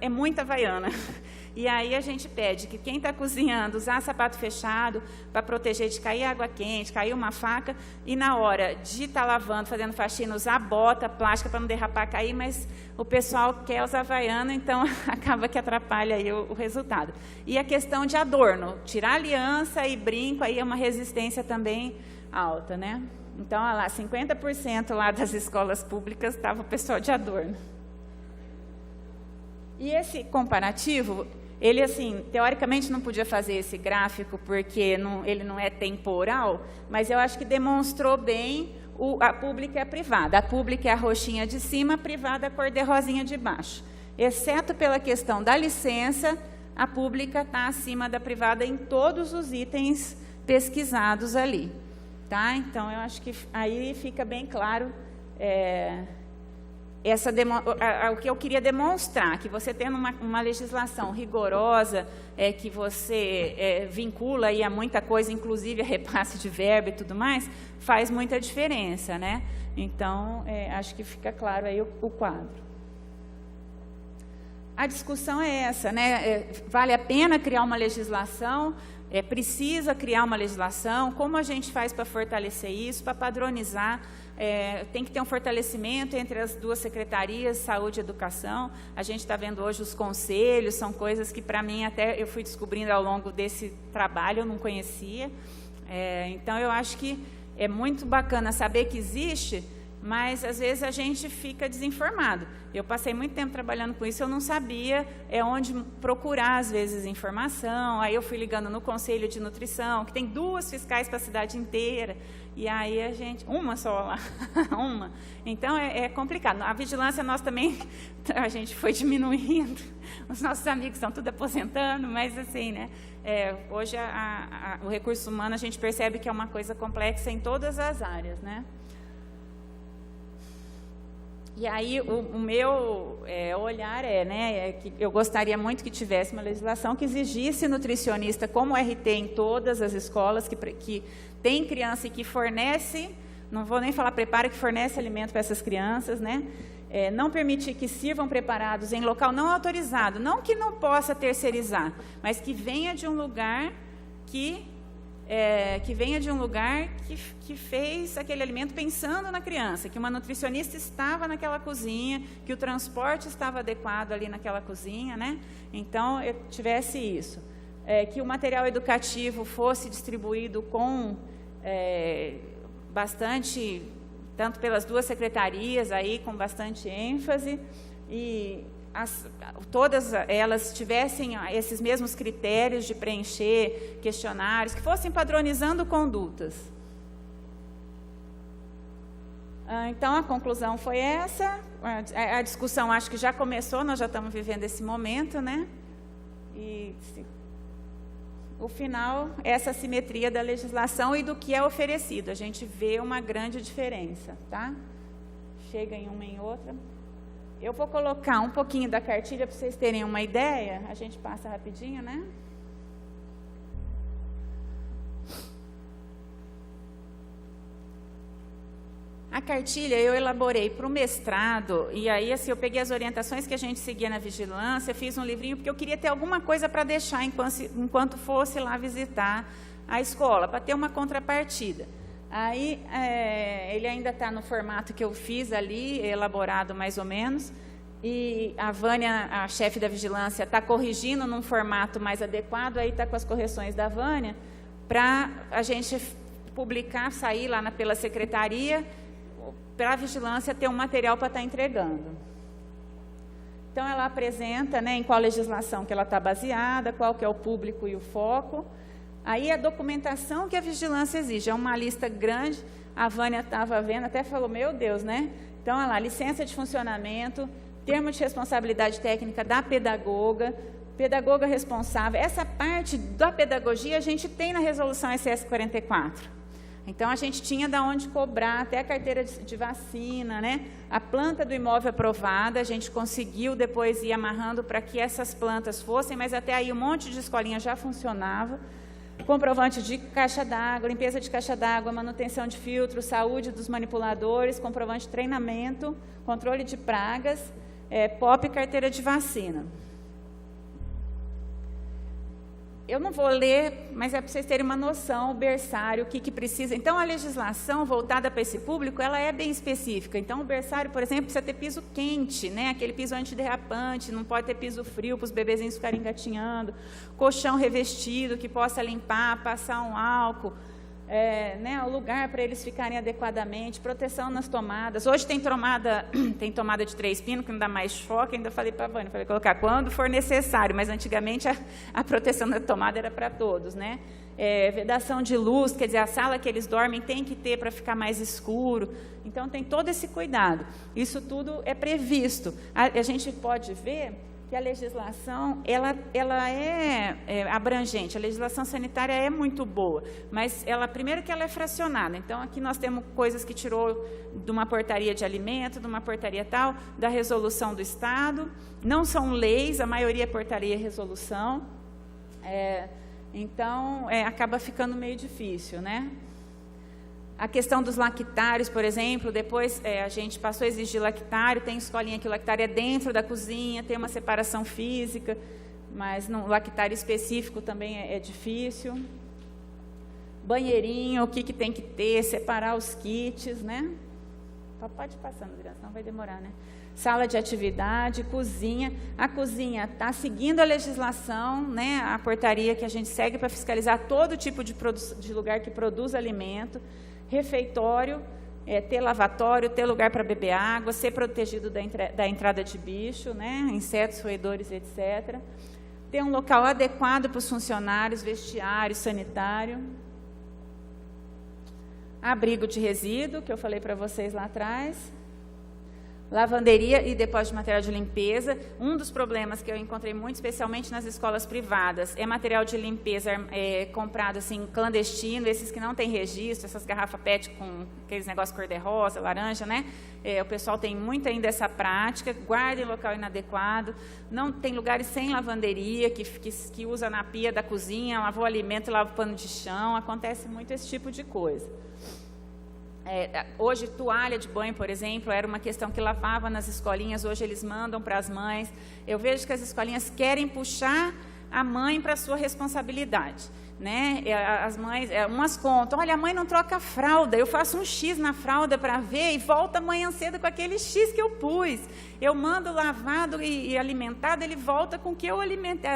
É muita Havaiana. E aí a gente pede que quem está cozinhando usar sapato fechado para proteger de cair água quente, cair uma faca, e na hora de estar lavando, fazendo faxina, usar bota plástica para não derrapar, cair, mas o pessoal quer usar Havaiana, então acaba que atrapalha aí o resultado. E a questão de adorno, tirar aliança e brinco, aí é uma resistência também alta, né? Então, olha lá, 50% lá das escolas públicas estava o pessoal de adorno. E esse comparativo, ele, assim, teoricamente não podia fazer esse gráfico porque ele não é temporal, mas eu acho que demonstrou bem a pública e a privada. A pública é a roxinha de cima, a privada é a cor de rosinha de baixo. Exceto pela questão da licença, a pública está acima da privada em todos os itens pesquisados ali. Tá? Então, eu acho que aí fica bem claro o que eu queria demonstrar, que você tendo uma legislação rigorosa, que você vincula aí a muita coisa, inclusive a repasse de verba e tudo mais, faz muita diferença, né? Então, acho que fica claro aí o quadro. A discussão é essa, né? Vale a pena criar uma legislação? Precisa criar uma legislação? Como a gente faz para fortalecer isso, para padronizar? Tem que ter um fortalecimento entre as duas secretarias, saúde e educação. A gente está vendo hoje os conselhos, são coisas que, para mim, até eu fui descobrindo ao longo desse trabalho, eu não conhecia. Então, eu acho que é muito bacana saber que existe, mas, às vezes, a gente fica desinformado. Eu passei muito tempo trabalhando com isso, eu não sabia onde procurar, às vezes, informação. Aí eu fui ligando no Conselho de Nutrição, que tem 2 fiscais para a cidade inteira, e aí a gente... Uma só lá, uma. Então, é complicado. A vigilância, nós também, a gente foi diminuindo, os nossos amigos estão tudo aposentando, mas, assim, né? Hoje, o recurso humano, a gente percebe que é uma coisa complexa em todas as áreas, né? E aí, o meu olhar que eu gostaria muito que tivesse uma legislação que exigisse nutricionista como RT em todas as escolas, que tem criança e que fornece, não vou nem falar prepara, que fornece alimento para essas crianças, né? Não permitir que sirvam preparados em local não autorizado, não que não possa terceirizar, mas que venha de um lugar que fez aquele alimento pensando na criança, que uma nutricionista estava naquela cozinha, que o transporte estava adequado ali naquela cozinha, né? Então, eu tivesse isso. Que o material educativo fosse distribuído com bastante, tanto pelas 2 secretarias, aí, com bastante ênfase, e todas elas tivessem esses mesmos critérios de preencher questionários, que fossem padronizando condutas. Então, a conclusão foi essa. A discussão, acho que já começou, nós já estamos vivendo esse momento, né? E o final, essa simetria da legislação e do que é oferecido. A gente vê uma grande diferença, tá? Chega em uma e em outra. Eu vou colocar um pouquinho da cartilha para vocês terem uma ideia. A gente passa rapidinho, né? A cartilha eu elaborei para o mestrado, e aí assim, eu peguei as orientações que a gente seguia na vigilância, fiz um livrinho, porque eu queria ter alguma coisa para deixar enquanto fosse lá visitar a escola, para ter uma contrapartida. Aí, ele ainda está no formato que eu fiz ali, elaborado mais ou menos, e a Vânia, a chefe da vigilância, está corrigindo num formato mais adequado, aí está com as correções da Vânia, para a gente publicar, sair lá pela secretaria, para a vigilância ter um material para estar entregando. Então, ela apresenta, né, em qual legislação que ela está baseada, qual que é o público e o foco. Aí, a documentação que a vigilância exige, é uma lista grande, a Vânia estava vendo, até falou, meu Deus, né? Então, olha lá, licença de funcionamento, termo de responsabilidade técnica da pedagoga responsável. Essa parte da pedagogia a gente tem na resolução SS 44. Então, a gente tinha de onde cobrar até a carteira de vacina, né? A planta do imóvel aprovada, a gente conseguiu depois ir amarrando para que essas plantas fossem, mas até aí um monte de escolinha já funcionava. Comprovante de caixa d'água, limpeza de caixa d'água, manutenção de filtro, saúde dos manipuladores, comprovante de treinamento, controle de pragas, POP e carteira de vacina. Eu não vou ler, mas é para vocês terem uma noção, o berçário, o que precisa. Então, a legislação voltada para esse público, ela é bem específica. Então, o berçário, por exemplo, precisa ter piso quente, né? Aquele piso antiderrapante, não pode ter piso frio para os bebezinhos ficarem engatinhando, colchão revestido, que possa limpar, passar um álcool, né? O lugar para eles ficarem adequadamente, proteção nas tomadas. Hoje tem tomada de 3 pinos, que não dá mais choque, ainda falei para a Vânia, falei colocar quando for necessário, mas antigamente a proteção da tomada era para todos, né? Vedação de luz, quer dizer, a sala que eles dormem tem que ter para ficar mais escuro. Então, tem todo esse cuidado. Isso tudo é previsto. A gente pode ver que a legislação ela é abrangente, a legislação sanitária é muito boa, mas primeiro que ela é fracionada. Então, aqui nós temos coisas que tirou de uma portaria de alimento, de uma portaria tal, da resolução do Estado, não são leis, a maioria é portaria e resolução, então acaba ficando meio difícil, né? A questão dos lactários, por exemplo, depois a gente passou a exigir lactário, tem escolinha que o lactário é dentro da cozinha, tem uma separação física, mas no lactário específico também é difícil. Banheirinho, o que tem que ter, separar os kits, né? Pode ir passando, Adriana, senão vai demorar, né? Sala de atividade, cozinha. A cozinha está seguindo a legislação, né? A portaria que a gente segue para fiscalizar todo tipo de lugar que produz alimento. Refeitório, ter lavatório, ter lugar para beber água, ser protegido da entrada de bicho, né? Insetos, roedores, etc. Ter um local adequado para os funcionários, vestiário, sanitário. Abrigo de resíduo, que eu falei para vocês lá atrás. Lavanderia e depósito de material de limpeza. Um dos problemas que eu encontrei muito, especialmente nas escolas privadas, é material de limpeza comprado assim, clandestino, esses que não têm registro, essas garrafas PET com aqueles negócios cor-de-rosa, laranja, né? O pessoal tem muito ainda essa prática, guarda em local inadequado, não tem lugares sem lavanderia, que usa na pia da cozinha, lavou alimento e lava o pano de chão, acontece muito esse tipo de coisa. Hoje, toalha de banho, por exemplo, era uma questão que lavava nas escolinhas, hoje eles mandam para as mães. Eu vejo que as escolinhas querem puxar a mãe para a sua responsabilidade, né? As mães, umas contam, olha, a mãe não troca a fralda, eu faço um X na fralda para ver e volta amanhã cedo com aquele X que eu pus. Eu mando lavado e alimentado, ele volta com o que eu alimentei.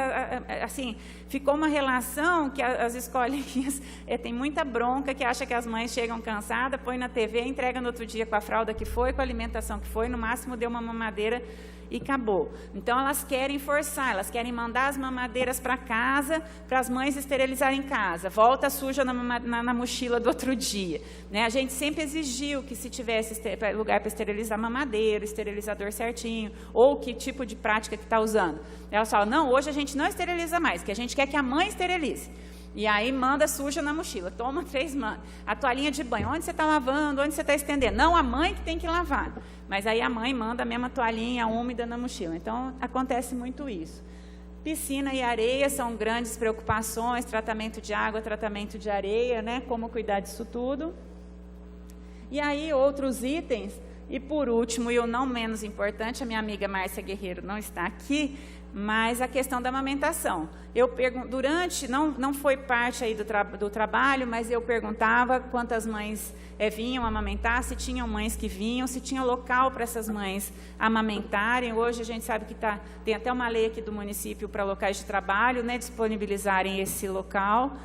Assim, ficou uma relação que as escolinhas tem muita bronca, que acha que as mães chegam cansadas, põe na TV, entrega no outro dia com a fralda que foi, com a alimentação que foi, no máximo deu uma mamadeira e acabou. Então, elas querem forçar, elas querem mandar as mamadeiras para casa, para as mães esterilizarem em casa. Volta suja na mochila do outro dia. Né? A gente sempre exigiu que se tivesse lugar para esterilizar mamadeira, esterilizador certinho, ou que tipo de prática que está usando. Elas falam, não, hoje a gente não esteriliza mais, que a gente quer que a mãe esterilize. E aí manda suja na mochila, toma 3 mãos. A toalhinha de banho, onde você está lavando, onde você está estendendo? Não, a mãe que tem que lavar. Mas aí a mãe manda a mesma toalhinha úmida na mochila. Então, acontece muito isso. Piscina e areia são grandes preocupações, tratamento de água, tratamento de areia, né? Como cuidar disso tudo. E aí, outros itens. E por último, e o não menos importante, a minha amiga Márcia Guerreiro não está aqui, mas a questão da amamentação. Eu não foi parte aí do trabalho, mas eu perguntava quantas mães vinham amamentar, se tinham mães que vinham, se tinha local para essas mães amamentarem. Hoje a gente sabe que tem até uma lei aqui do município para locais de trabalho, né, disponibilizarem esse local,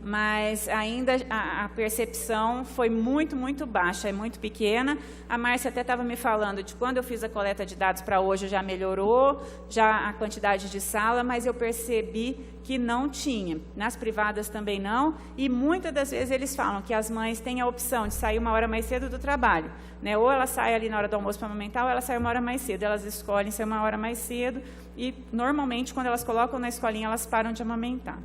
mas ainda a percepção foi muito, muito baixa, é muito pequena. A Márcia até estava me falando de quando eu fiz a coleta de dados para hoje já melhorou, já a quantidade de sala, mas eu percebi que não tinha. Nas privadas também não, e muitas das vezes eles falam que as mães têm a opção de sair 1 hora mais cedo do trabalho, né? Ou ela sai ali na hora do almoço para amamentar, ou ela sai 1 hora mais cedo. Elas escolhem sair 1 hora mais cedo e, normalmente, quando elas colocam na escolinha, elas param de amamentar.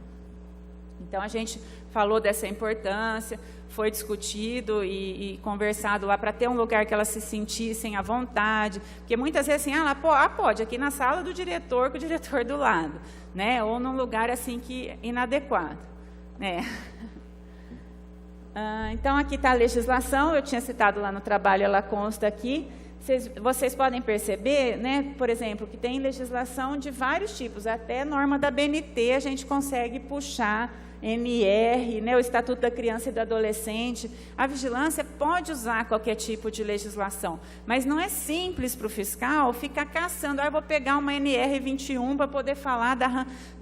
Então, a gente falou dessa importância, foi discutido e conversado lá para ter um lugar que elas se sentissem à vontade, porque muitas vezes assim, pode, aqui na sala do diretor, com o diretor do lado, né? Ou num lugar assim que inadequado, né? Então, aqui está a legislação, eu tinha citado lá no trabalho, ela consta aqui. Vocês podem perceber, né, por exemplo, que tem legislação de vários tipos, até norma da BNT a gente consegue puxar, NR, né, o Estatuto da Criança e do Adolescente. A vigilância pode usar qualquer tipo de legislação, mas não é simples para o fiscal ficar caçando, eu vou pegar uma NR 21 para poder falar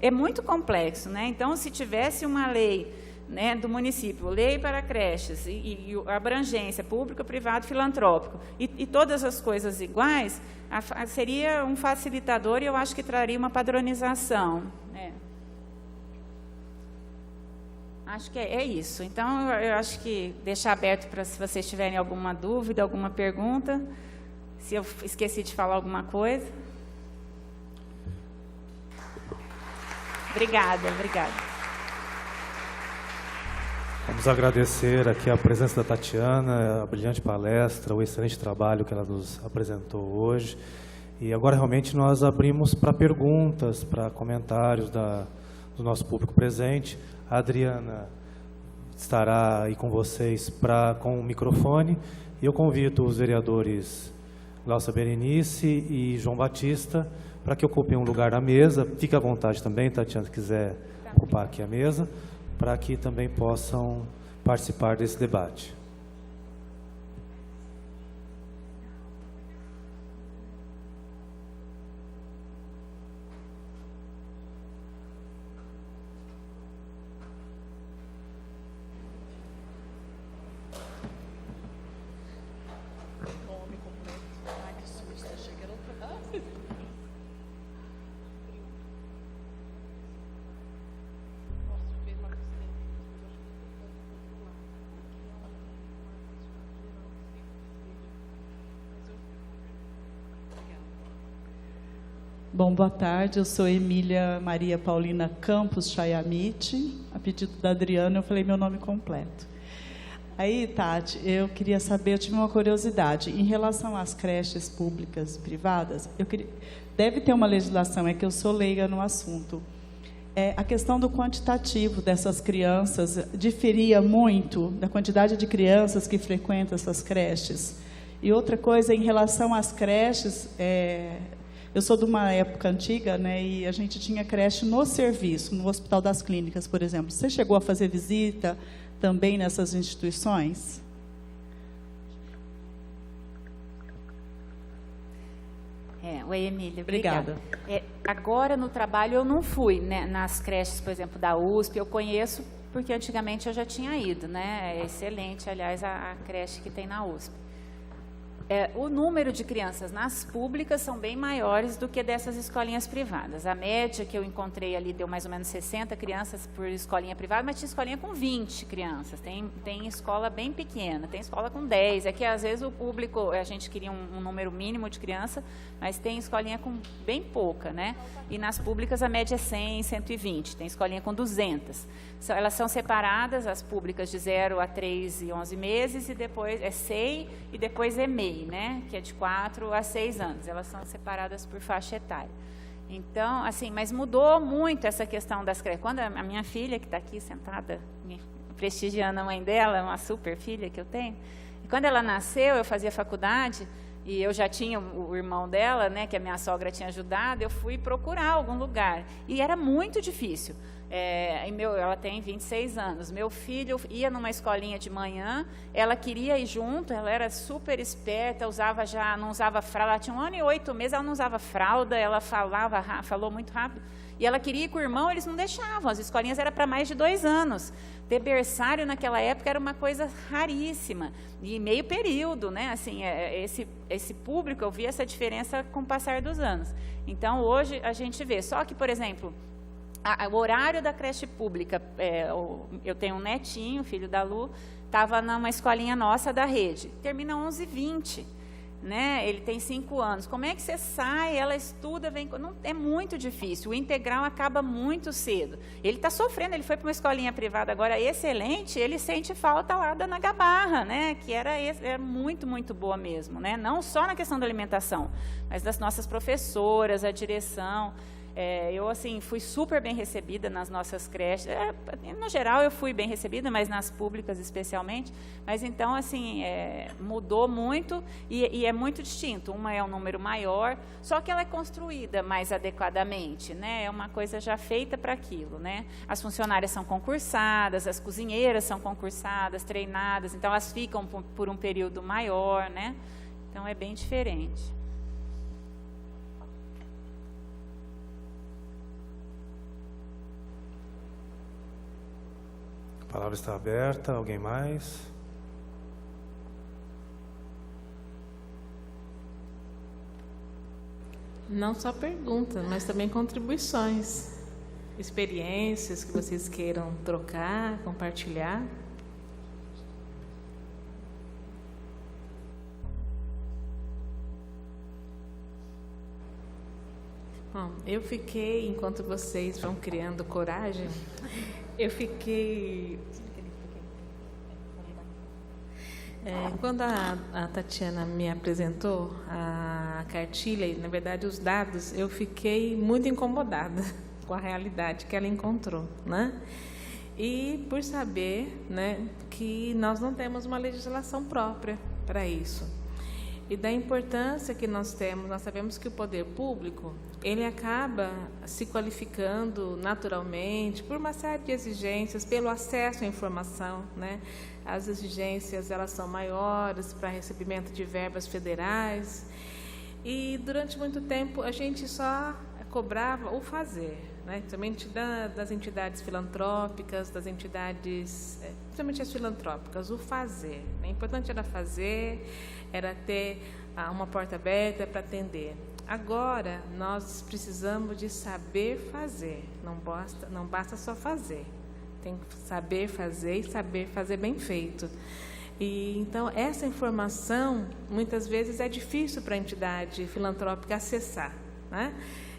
é muito complexo, né? Então, se tivesse uma lei, né, do município, lei para creches e abrangência, público, privado, filantrópico, e todas as coisas iguais, seria um facilitador e eu acho que traria uma padronização. Acho que é isso. Então, eu acho que deixar aberto para se vocês tiverem alguma dúvida, alguma pergunta, se eu esqueci de falar alguma coisa. Obrigada, obrigada. Vamos agradecer aqui a presença da Tatiana, a brilhante palestra, o excelente trabalho que ela nos apresentou hoje. E agora realmente nós abrimos para perguntas, para comentários do nosso público presente. A Adriana estará aí com vocês com o microfone. E eu convido os vereadores Glaucia Berenice e João Batista para que ocupem um lugar na mesa. Fique à vontade também, Tatiana, se quiser ocupar aqui a mesa, para que também possam participar desse debate. Bom, boa tarde, eu sou Emília Maria Paulina Campos Chayamite. A pedido da Adriana, eu falei meu nome completo. Aí, Tati, eu queria saber, eu tive uma curiosidade, em relação às creches públicas e privadas, deve ter uma legislação, é que eu sou leiga no assunto. A questão do quantitativo dessas crianças diferia muito da quantidade de crianças que frequentam essas creches. E outra coisa, em relação às creches, eu sou de uma época antiga, né, e a gente tinha creche no serviço, no Hospital das Clínicas, por exemplo. Você chegou a fazer visita também nessas instituições? Oi, Emília, obrigada. Agora, no trabalho, eu não fui, né, nas creches, por exemplo, da USP. Eu conheço, porque antigamente eu já tinha ido, né? É excelente, aliás, a creche que tem na USP. O número de crianças nas públicas são bem maiores do que dessas escolinhas privadas. A média que eu encontrei ali deu mais ou menos 60 crianças por escolinha privada, mas tinha escolinha com 20 crianças. Tem escola bem pequena, tem escola com 10. É que às vezes o público, a gente queria um número mínimo de criança, mas tem escolinha com bem pouca, né? E nas públicas a média é 100, 120. Tem escolinha com 200. Elas são separadas, as públicas de 0 a 3 e 11 meses, e depois é SEI e depois EMEI, né, que é de 4 a 6 anos. Elas são separadas por faixa etária. Então, assim, mas mudou muito essa questão das creches. Quando a minha filha, que está aqui sentada, prestigiando a mãe dela, uma super filha que eu tenho, e quando ela nasceu, eu fazia faculdade, e eu já tinha o irmão dela, né, que a minha sogra tinha ajudado, eu fui procurar algum lugar. E era muito difícil. Ela tem 26 anos. Meu filho ia numa escolinha de manhã, ela queria ir junto, ela era super esperta, não usava fralda, ela tinha 1 ano e 8 meses, ela não usava fralda, ela falou muito rápido, e ela queria ir com o irmão, eles não deixavam, as escolinhas eram para mais de 2 anos. Ter berçário naquela época era uma coisa raríssima, e meio período, né? Assim, esse público, eu vi essa diferença com o passar dos anos. Então, hoje, a gente vê, só que, por exemplo, o horário da creche pública, eu tenho um netinho, filho da Lu, estava numa escolinha nossa da rede, termina 11h20, né? Ele tem 5 anos. Como é que você sai, ela estuda, é muito difícil, o integral acaba muito cedo. Ele está sofrendo, ele foi para uma escolinha privada agora excelente, ele sente falta lá da Ana Gabarra, né? Que era muito, muito boa mesmo, né? Não só na questão da alimentação, mas das nossas professoras, a direção. Eu, assim, fui super bem recebida nas nossas creches. No geral, eu fui bem recebida, mas nas públicas especialmente. Mas, então, assim, mudou muito e é muito distinto. Uma é um número maior, só que ela é construída mais adequadamente, né? É uma coisa já feita para aquilo, né? As funcionárias são concursadas, as cozinheiras são concursadas, treinadas, então elas ficam por um período maior, né? Então, é bem diferente. A palavra está aberta. Alguém mais? Não só perguntas, mas também contribuições, experiências que vocês queiram trocar, compartilhar. Bom, eu fiquei, enquanto vocês vão criando coragem, eu fiquei... quando a Tatiana me apresentou a cartilha, e, na verdade, os dados, eu fiquei muito incomodada com a realidade que ela encontrou, né? E por saber, né, que nós não temos uma legislação própria para isso. E da importância que nós temos, nós sabemos que o poder público, ele acaba se qualificando naturalmente por uma série de exigências, pelo acesso à informação, né? As exigências, elas são maiores para recebimento de verbas federais. E durante muito tempo a gente só cobrava o fazer, né? Principalmente das entidades filantrópicas, das entidades, principalmente as filantrópicas, o fazer. O importante era fazer, era ter uma porta aberta para atender. Agora, nós precisamos de saber fazer, não basta só fazer. Tem que saber fazer e saber fazer bem feito. E, então, essa informação, muitas vezes, é difícil para a entidade filantrópica acessar, né?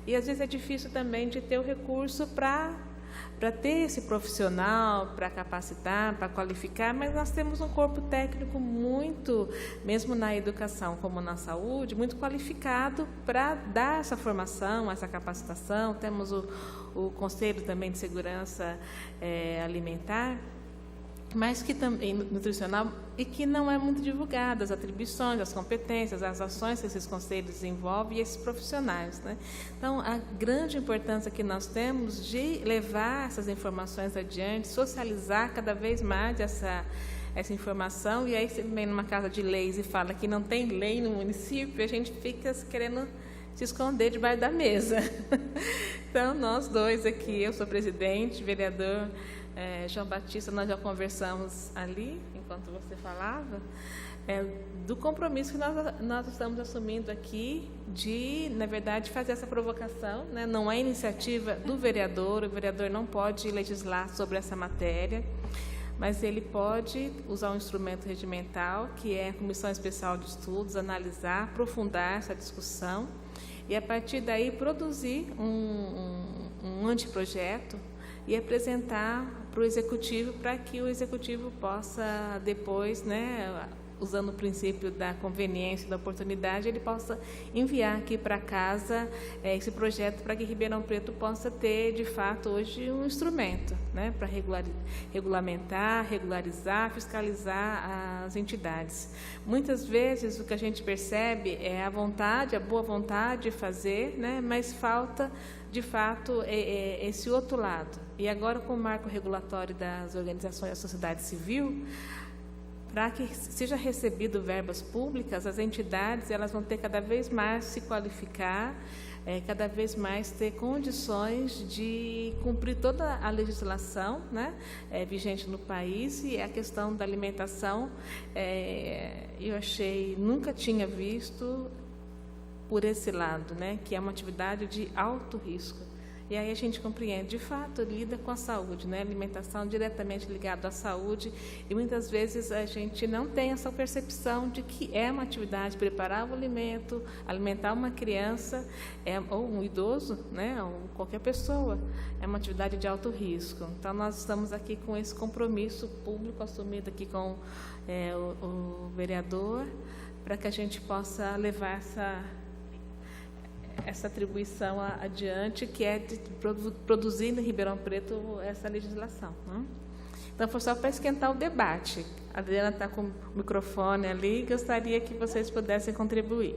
E, às vezes, é difícil também de ter o recurso para ter esse profissional, para capacitar, para qualificar, mas nós temos um corpo técnico muito, mesmo na educação como na saúde, muito qualificado para dar essa formação, essa capacitação. Temos o Conselho também de Segurança Alimentar, mas que também nutricional, e que não é muito divulgada, as atribuições, as competências, as ações que esses conselhos desenvolvem e esses profissionais, né? Então, a grande importância que nós temos de levar essas informações adiante, socializar cada vez mais essa informação. E aí, você vem numa casa de leis e fala que não tem lei no município, a gente fica querendo se esconder debaixo da mesa. Então, nós dois aqui, eu sou presidente, vereador João Batista, nós já conversamos ali, enquanto você falava, do compromisso que nós estamos assumindo aqui de, na verdade, fazer essa provocação, né? Não é iniciativa do vereador, o vereador não pode legislar sobre essa matéria, mas ele pode usar um instrumento regimental, que é a Comissão Especial de Estudos, analisar, aprofundar essa discussão e, a partir daí, produzir um anteprojeto e apresentar para o Executivo, para que o Executivo possa depois, né, usando o princípio da conveniência e da oportunidade, ele possa enviar aqui para casa esse projeto para que Ribeirão Preto possa ter, de fato, hoje um instrumento, né, para regulamentar, regularizar, fiscalizar as entidades. Muitas vezes o que a gente percebe é a vontade, a boa vontade de fazer, né, mas falta, de fato, esse outro lado. E agora, com o marco regulatório das organizações da sociedade civil, para que seja recebido verbas públicas, as entidades elas vão ter cada vez mais se qualificar, cada vez mais ter condições de cumprir toda a legislação, né, vigente no país. E a questão da alimentação, eu achei, nunca tinha visto por esse lado, né, que é uma atividade de alto risco. E aí a gente compreende, de fato, lida com a saúde, né? Alimentação diretamente ligada à saúde, e muitas vezes a gente não tem essa percepção de que é uma atividade, preparar o alimento, alimentar uma criança, ou um idoso, né? Ou qualquer pessoa, é uma atividade de alto risco. Então, nós estamos aqui com esse compromisso público assumido aqui com o vereador, para que a gente possa levar essa atribuição adiante, que é de produzir em Ribeirão Preto essa legislação, né? Então, foi só para esquentar o debate. A Adriana está com o microfone ali, gostaria que vocês pudessem contribuir.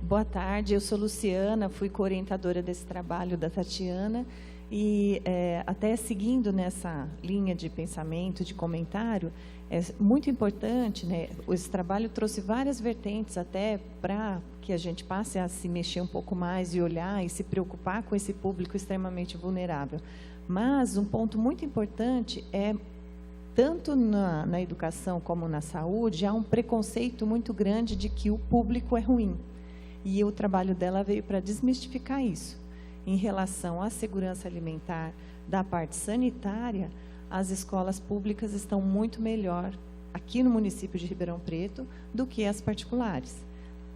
Boa tarde, eu sou Luciana, fui co-orientadora desse trabalho da Tatiana, e até seguindo nessa linha de pensamento, de comentário, é muito importante, né? Esse trabalho trouxe várias vertentes até para que a gente passe a se mexer um pouco mais e olhar e se preocupar com esse público extremamente vulnerável. Mas um ponto muito importante é, tanto na educação como na saúde, há um preconceito muito grande de que o público é ruim. E o trabalho dela veio para desmistificar isso. Em relação à segurança alimentar da parte sanitária, as escolas públicas estão muito melhor aqui no município de Ribeirão Preto do que as particulares.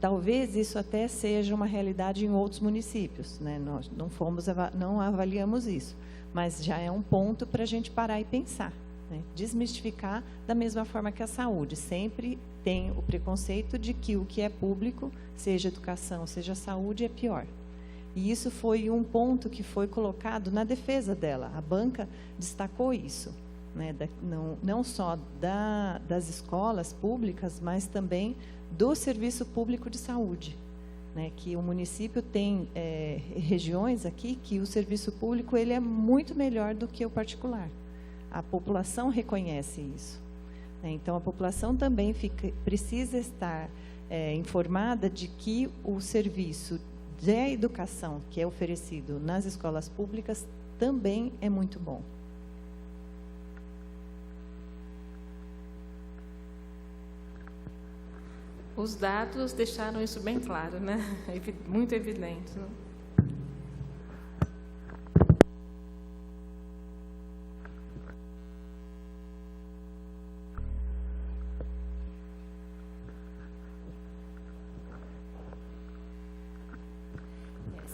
talvez isso até seja uma realidade em outros municípios, né? Nós não avaliamos isso, mas já é um ponto para a gente parar e pensar, né? Desmistificar da mesma forma que a saúde. Sempre tem o preconceito de que o que é público, seja educação, seja saúde, é pior. E isso foi um ponto que foi colocado na defesa dela. A banca destacou isso, né? Não só das escolas públicas, mas também do serviço público de saúde, né? Que o município tem regiões aqui que o serviço público ele é muito melhor do que o particular. A população reconhece isso, né? Então, a população também precisa estar informada de que o serviço de educação que é oferecido nas escolas públicas também é muito bom. Os dados deixaram isso bem claro, né? Muito evidente, né?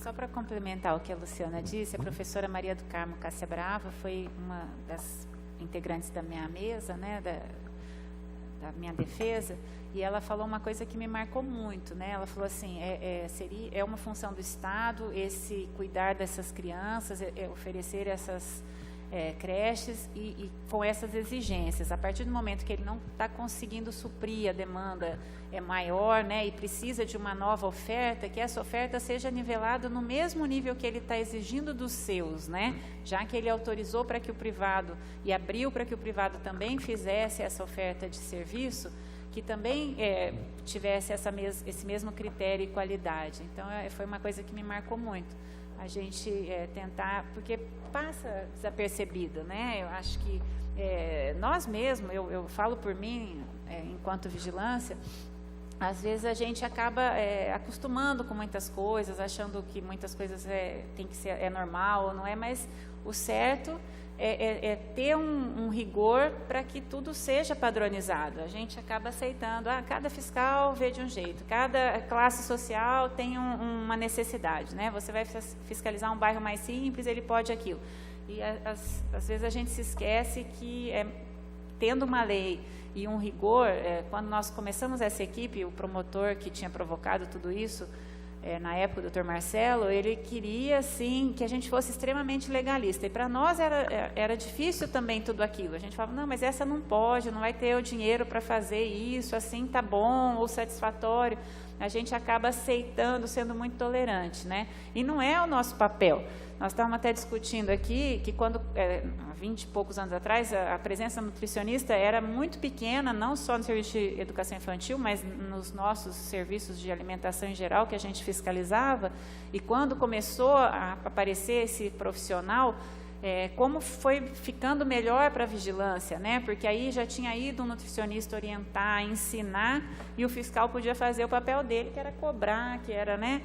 Só para complementar o que a Luciana disse, a professora Maria do Carmo Cássia Brava foi uma das integrantes da minha mesa, né, da minha defesa, e ela falou uma coisa que me marcou muito, né? Ela falou assim, é uma função do Estado esse cuidar dessas crianças, oferecer essas creches e com essas exigências. A partir do momento que ele não está conseguindo suprir a demanda maior, né, e precisa de uma nova oferta, que essa oferta seja nivelada no mesmo nível que ele está exigindo dos seus, né? Já que ele autorizou para que o privado e abriu para que o privado também fizesse essa oferta de serviço, que também tivesse esse mesmo critério e qualidade. Então, foi uma coisa que me marcou muito. A gente tentar, porque passa desapercebido, né? Eu acho que nós mesmos, eu falo por mim, enquanto vigilância, às vezes a gente acaba acostumando com muitas coisas, achando que muitas coisas tem que ser normal ou não é, mas o certo é ter um rigor para que tudo seja padronizado. A gente acaba aceitando, cada fiscal vê de um jeito, cada classe social tem uma necessidade, né? Você vai fiscalizar um bairro mais simples, ele pode aquilo. E às vezes a gente se esquece que tendo uma lei e um rigor, quando nós começamos essa equipe, o promotor que tinha provocado tudo isso, na época, o Dr. Marcelo, ele queria, sim, que a gente fosse extremamente legalista. E para nós era difícil também tudo aquilo. A gente falava, não, mas essa não pode, não vai ter o dinheiro para fazer isso, assim tá bom, ou satisfatório. A gente acaba aceitando, sendo muito tolerante, né? E não é o nosso papel. Nós estávamos até discutindo aqui que quando, há 20 e poucos anos atrás, a presença nutricionista era muito pequena, não só no serviço de educação infantil, mas nos nossos serviços de alimentação em geral, que a gente fiscalizava. E quando começou a aparecer esse profissional, como foi ficando melhor para a vigilância, né? Porque aí já tinha ido um nutricionista orientar, ensinar, e o fiscal podia fazer o papel dele, que era cobrar, que era, né?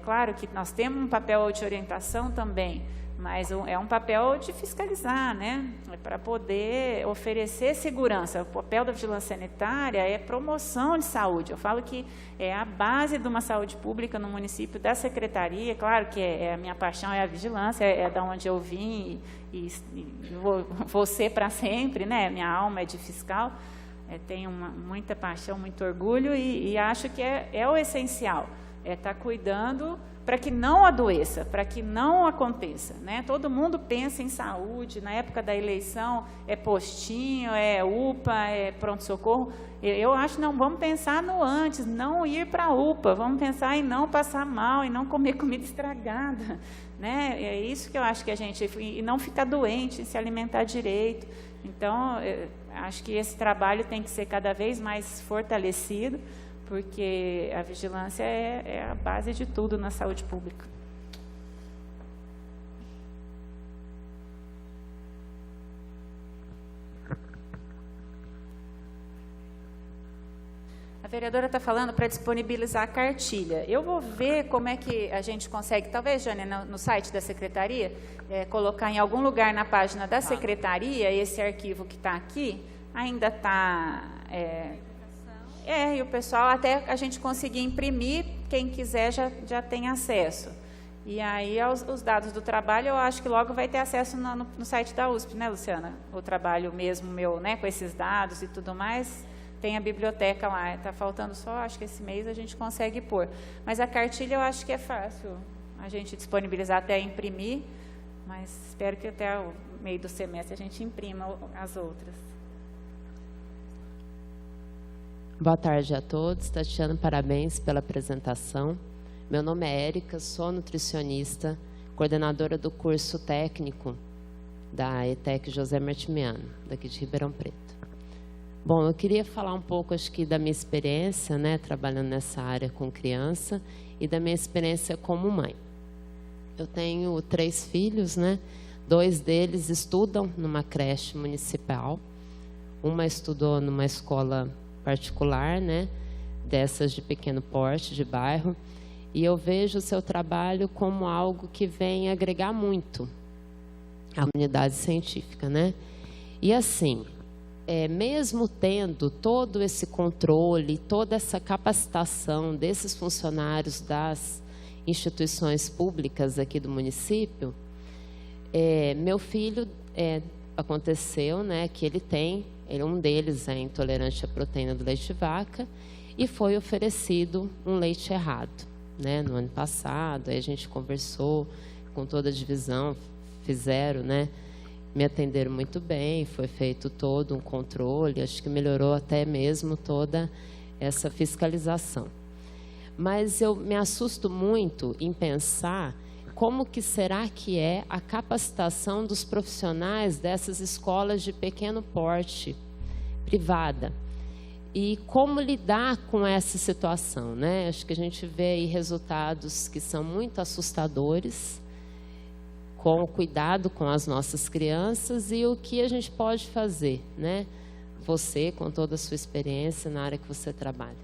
Claro que nós temos um papel de orientação também, mas é um papel de fiscalizar, né? Para poder oferecer segurança. O papel da vigilância sanitária é promoção de saúde. Eu falo que é a base de uma saúde pública no município, da secretaria. Claro que a minha paixão é a vigilância, é da onde eu vim e vou ser para sempre, né? Minha alma é de fiscal. Tenho muita paixão, muito orgulho e acho que é o essencial. Estar cuidando para que não adoeça, para que não aconteça, né? Todo mundo pensa em saúde, na época da eleição é postinho, é UPA, é pronto-socorro. Eu acho que não, vamos pensar no antes, não ir para a UPA, vamos pensar em não passar mal, em não comer comida estragada, né? É isso que eu acho que a gente, e não ficar doente, se alimentar direito. Então, acho que esse trabalho tem que ser cada vez mais fortalecido, porque a vigilância é a base de tudo na saúde pública. A vereadora está falando para disponibilizar a cartilha. Eu vou ver como é que a gente consegue, talvez, Jane, no site da secretaria, colocar em algum lugar na página da secretaria esse arquivo que está aqui, ainda está... E o pessoal, até a gente conseguir imprimir, quem quiser já tem acesso. E aí, os dados do trabalho, eu acho que logo vai ter acesso no site da USP, né, Luciana? O trabalho mesmo meu, né, com esses dados e tudo mais, tem a biblioteca lá. Está faltando só, acho que esse mês a gente consegue pôr. Mas a cartilha eu acho que é fácil a gente disponibilizar até imprimir, mas espero que até o meio do semestre a gente imprima as outras. Boa tarde a todos. Tatiana, parabéns pela apresentação. Meu nome é Érica, sou nutricionista, coordenadora do curso técnico da ETEC José Martimiano, daqui de Ribeirão Preto. Bom, eu queria falar um pouco, acho que, da minha experiência, né, trabalhando nessa área com criança e da minha experiência como mãe. Eu tenho 3 filhos, né? 2 deles estudam numa creche municipal, uma estudou numa escola particular, né, dessas de pequeno porte, de bairro, e eu vejo o seu trabalho como algo que vem agregar muito à comunidade científica, né? E assim, mesmo tendo todo esse controle, toda essa capacitação desses funcionários das instituições públicas aqui do município, meu filho, aconteceu, né, que um deles é intolerante à proteína do leite de vaca e foi oferecido um leite errado, né, no ano passado. Aí a gente conversou com toda a divisão, fizeram, né, me atenderam muito bem, foi feito todo um controle, acho que melhorou até mesmo toda essa fiscalização. Mas eu me assusto muito em pensar como que será que é a capacitação dos profissionais dessas escolas de pequeno porte privada e como lidar com essa situação, né? Acho que a gente vê aí resultados que são muito assustadores, com cuidado com as nossas crianças e o que a gente pode fazer, né? Você, com toda a sua experiência na área que você trabalha.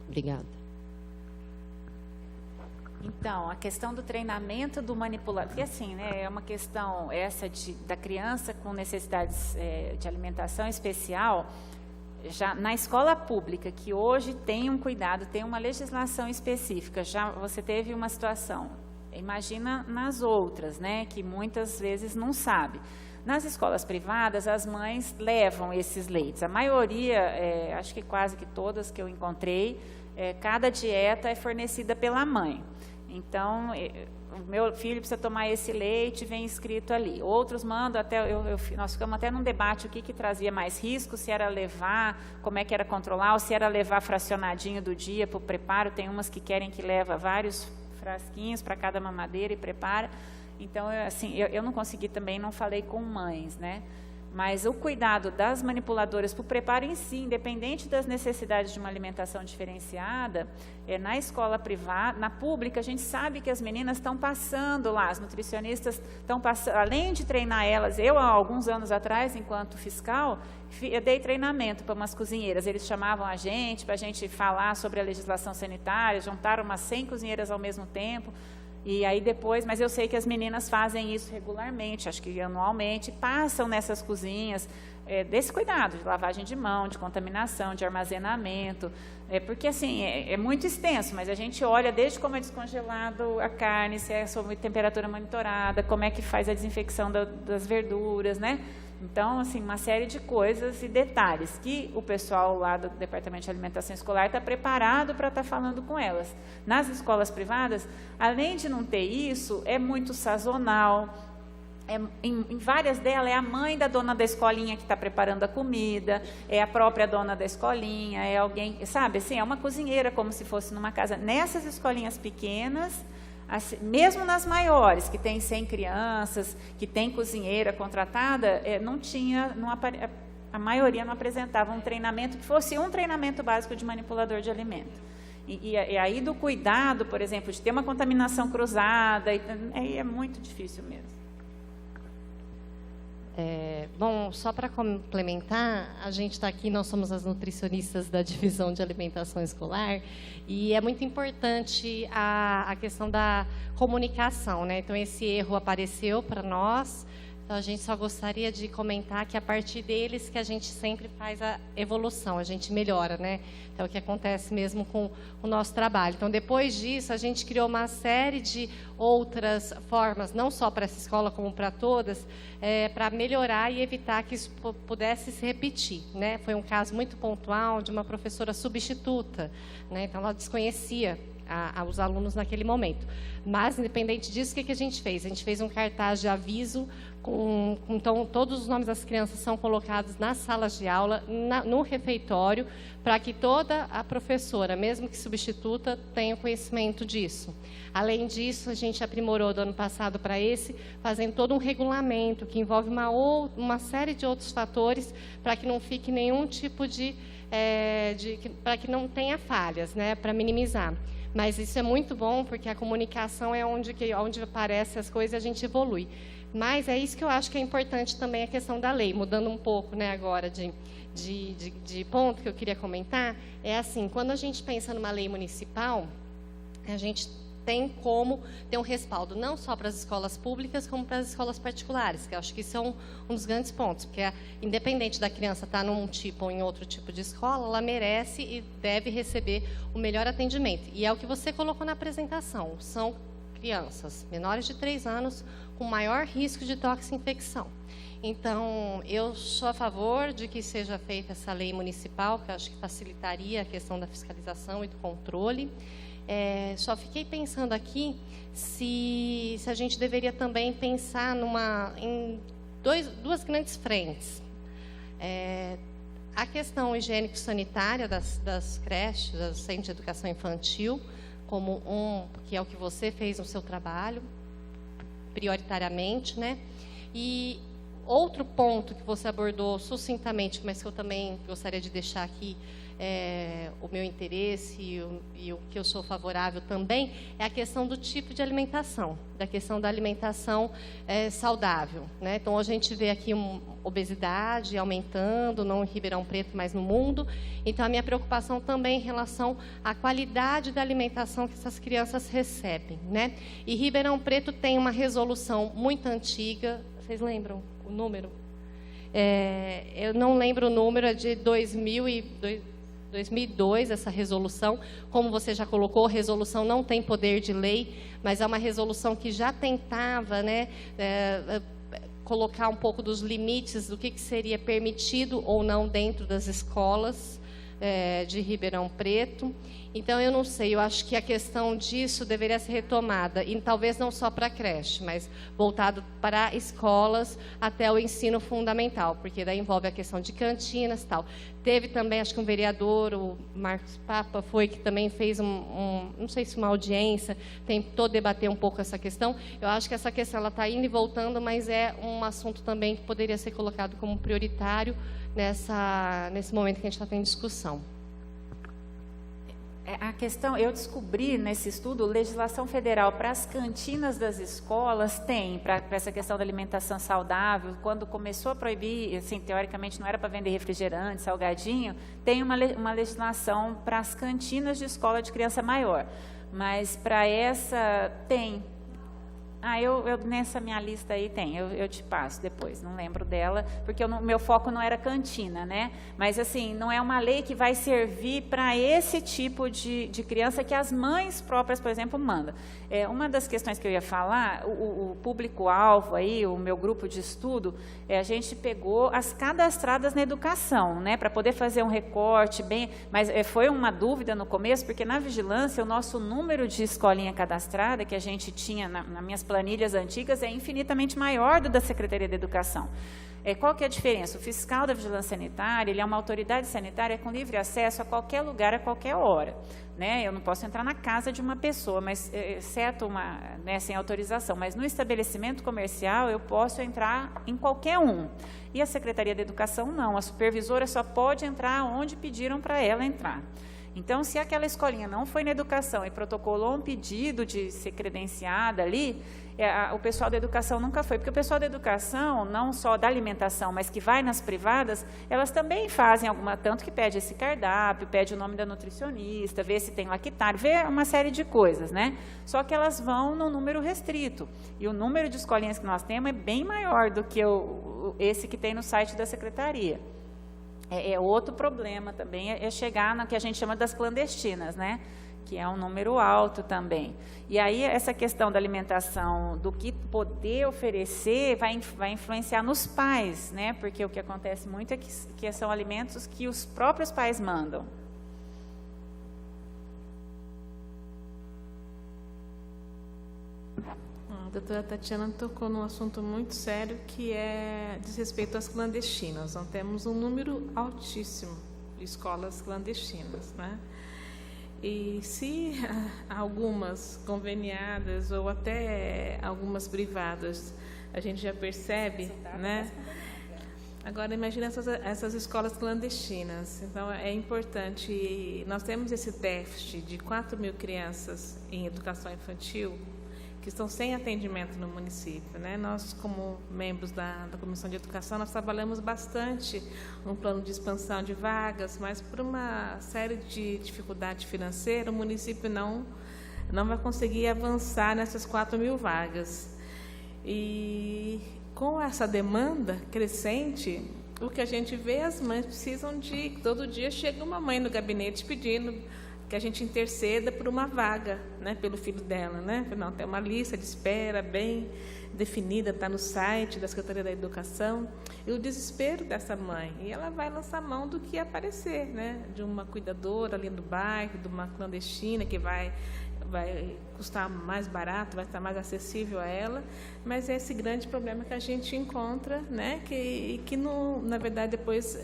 Obrigada. Então, a questão do treinamento do manipulador, porque assim, né, é uma questão essa da criança com necessidades de alimentação especial, já na escola pública, que hoje tem um cuidado, tem uma legislação específica, já você teve uma situação, imagina nas outras, né, que muitas vezes não sabe. Nas escolas privadas, as mães levam esses leites, a maioria, acho que quase que todas que eu encontrei, cada dieta é fornecida pela mãe. Então, o meu filho precisa tomar esse leite, vem escrito ali. Outros mandam, nós ficamos até num debate o que trazia mais risco, se era levar, como é que era controlar, ou se era levar fracionadinho do dia para o preparo. Tem umas que querem que leva vários frasquinhos para cada mamadeira e prepara. Então, eu não consegui também, não falei com mães, né? Mas o cuidado das manipuladoras para o preparo em si, independente das necessidades de uma alimentação diferenciada, na escola privada, na pública, a gente sabe que as meninas estão passando lá, as nutricionistas estão passando, além de treinar elas, eu há alguns anos atrás, enquanto fiscal, eu dei treinamento para umas cozinheiras, eles chamavam a gente para a gente falar sobre a legislação sanitária, juntaram umas 100 cozinheiras ao mesmo tempo. E aí depois, mas eu sei que as meninas fazem isso regularmente, acho que anualmente, passam nessas cozinhas, desse cuidado, de lavagem de mão, de contaminação, de armazenamento, porque assim, é muito extenso, mas a gente olha desde como é descongelado a carne, se é sob temperatura monitorada, como é que faz a desinfecção das verduras, né? Então, assim, uma série de coisas e detalhes que o pessoal lá do Departamento de Alimentação Escolar está preparado para estar falando com elas. Nas escolas privadas, além de não ter isso, é muito sazonal. Em várias delas, é a mãe da dona da escolinha que está preparando a comida, é a própria dona da escolinha, é alguém, sabe, assim, é uma cozinheira, como se fosse numa casa. Nessas escolinhas pequenas, assim, mesmo nas maiores, que tem 100 crianças, que tem cozinheira contratada, a maioria não apresentava um treinamento que fosse um treinamento básico de manipulador de alimento. E aí do cuidado, por exemplo, de ter uma contaminação cruzada, aí é muito difícil mesmo. Bom, só para complementar, a gente está aqui, nós somos as nutricionistas da Divisão de Alimentação Escolar, e é muito importante a questão da comunicação, né? Então, esse erro apareceu para nós, Então, a gente só gostaria de comentar que a partir deles que a gente sempre faz a evolução, a gente melhora, né? É o que acontece mesmo com o nosso trabalho. Então, depois disso, a gente criou uma série de outras formas, não só para essa escola, como para todas, para melhorar e evitar que isso pudesse se repetir, né? Foi um caso muito pontual de uma professora substituta, né? Então, ela desconhecia os alunos naquele momento. Mas, independente disso, o que a gente fez? A gente fez um cartaz de aviso, então todos os nomes das crianças são colocados nas salas de aula, no refeitório, para que toda a professora, mesmo que substituta, tenha conhecimento disso. Além disso, a gente aprimorou do ano passado para esse, fazendo todo um regulamento que envolve uma série de outros fatores, para que não fique nenhum tipo para que não tenha falhas, né, para minimizar. Mas isso é muito bom, porque a comunicação é onde aparecem as coisas e a gente evolui. Mas é isso que eu acho que é importante também, a questão da lei. Mudando um pouco, né, agora de ponto que eu queria comentar, é assim, quando a gente pensa numa lei municipal, a gente tem como ter um respaldo, não só para as escolas públicas, como para as escolas particulares, que eu acho que isso é um dos grandes pontos, porque independente da criança estar num tipo ou em outro tipo de escola, ela merece e deve receber o melhor atendimento. E é o que você colocou na apresentação, são crianças menores de 3 anos com maior risco de toxinfecção. Então, eu sou a favor de que seja feita essa lei municipal, que eu acho que facilitaria a questão da fiscalização e do controle. Só fiquei pensando aqui se a gente deveria também pensar em duas grandes frentes. A questão higiênico-sanitária das creches, dos centros de educação infantil, que é o que você fez no seu trabalho, prioritariamente, né? E outro ponto que você abordou sucintamente, mas que eu também gostaria de deixar aqui o meu interesse e o que eu sou favorável também, é a questão do tipo de alimentação, da questão da alimentação saudável, né? Então, hoje a gente vê aqui obesidade aumentando, não em Ribeirão Preto, mas no mundo. Então, a minha preocupação também em relação à qualidade da alimentação que essas crianças recebem, né? E Ribeirão Preto tem uma resolução muito antiga, vocês lembram o número? Eu não lembro o número, é de 2002, essa resolução. Como você já colocou, a resolução não tem poder de lei, mas é uma resolução que já tentava, né, colocar um pouco dos limites do que seria permitido ou não dentro das escolas de Ribeirão Preto. Então, eu não sei, eu acho que a questão disso deveria ser retomada, e talvez não só para a creche, mas voltado para escolas até o ensino fundamental, porque daí envolve a questão de cantinas e tal. Teve também, acho que um vereador, o Marcos Papa, que também fez não sei se uma audiência, tentou debater um pouco essa questão. Eu acho que essa questão está indo e voltando, mas é um assunto também que poderia ser colocado como prioritário nesse momento que a gente está tendo discussão. A questão, eu descobri nesse estudo, legislação federal para as cantinas das escolas tem, para essa questão da alimentação saudável. Quando começou a proibir, assim, teoricamente não era para vender refrigerante, salgadinho, tem uma legislação para as cantinas de escola de criança maior. Mas para essa, tem. Eu nessa minha lista aí tem, eu te passo depois, não lembro dela, porque meu foco não era cantina, né? Mas, assim, não é uma lei que vai servir para esse tipo de criança que as mães próprias, por exemplo, mandam. Uma das questões que eu ia falar, o público-alvo aí, o meu grupo de estudo, a gente pegou as cadastradas na educação, né? Para poder fazer um recorte bem, mas foi uma dúvida no começo, porque na vigilância o nosso número de escolinha cadastrada que a gente tinha nas minhas planilhas antigas é infinitamente maior do da Secretaria de Educação. Qual que é a diferença? O fiscal da vigilância sanitária, ele é uma autoridade sanitária com livre acesso a qualquer lugar, a qualquer hora, né? Eu não posso entrar na casa de uma pessoa, mas exceto sem autorização, mas no estabelecimento comercial eu posso entrar em qualquer um. E a Secretaria de Educação não, a supervisora só pode entrar onde pediram para ela entrar. Então, se aquela escolinha não foi na educação e protocolou um pedido de ser credenciada ali, o pessoal da educação nunca foi. Porque o pessoal da educação, não só da alimentação, mas que vai nas privadas, elas também fazem alguma, tanto que pede esse cardápio, pede o nome da nutricionista, vê se tem lactário, vê uma série de coisas, né? Só que elas vão num número restrito. E o número de escolinhas que nós temos é bem maior do que esse que tem no site da Secretaria. Outro problema também é chegar no que a gente chama das clandestinas, né? Que é um número alto também. E aí essa questão da alimentação, do que poder oferecer, vai influenciar nos pais, né? Porque o que acontece muito é que são alimentos que os próprios pais mandam. A doutora Tatiana tocou num assunto muito sério, que diz respeito às clandestinas. Nós temos um número altíssimo de escolas clandestinas, né? E se algumas conveniadas ou até algumas privadas, a gente já percebe, né? Agora, imagina essas escolas clandestinas. Então, é importante... Nós temos esse déficit de 4.000 crianças em educação infantil que estão sem atendimento no município, né? Nós, como membros da Comissão de Educação, nós trabalhamos bastante no plano de expansão de vagas, mas por uma série de dificuldades financeiras, o município não vai conseguir avançar nessas 4.000 vagas. E com essa demanda crescente, o que a gente vê, as mães precisam de... Todo dia chega uma mãe no gabinete pedindo que a gente interceda por uma vaga, né, pelo filho dela, né? Não, tem uma lista de espera bem definida, está no site da Secretaria da Educação, e o desespero dessa mãe, e ela vai lançar mão do que aparecer, né? De uma cuidadora ali no bairro, de uma clandestina que vai custar mais barato, vai estar mais acessível a ela, mas é esse grande problema que a gente encontra, né, que na verdade depois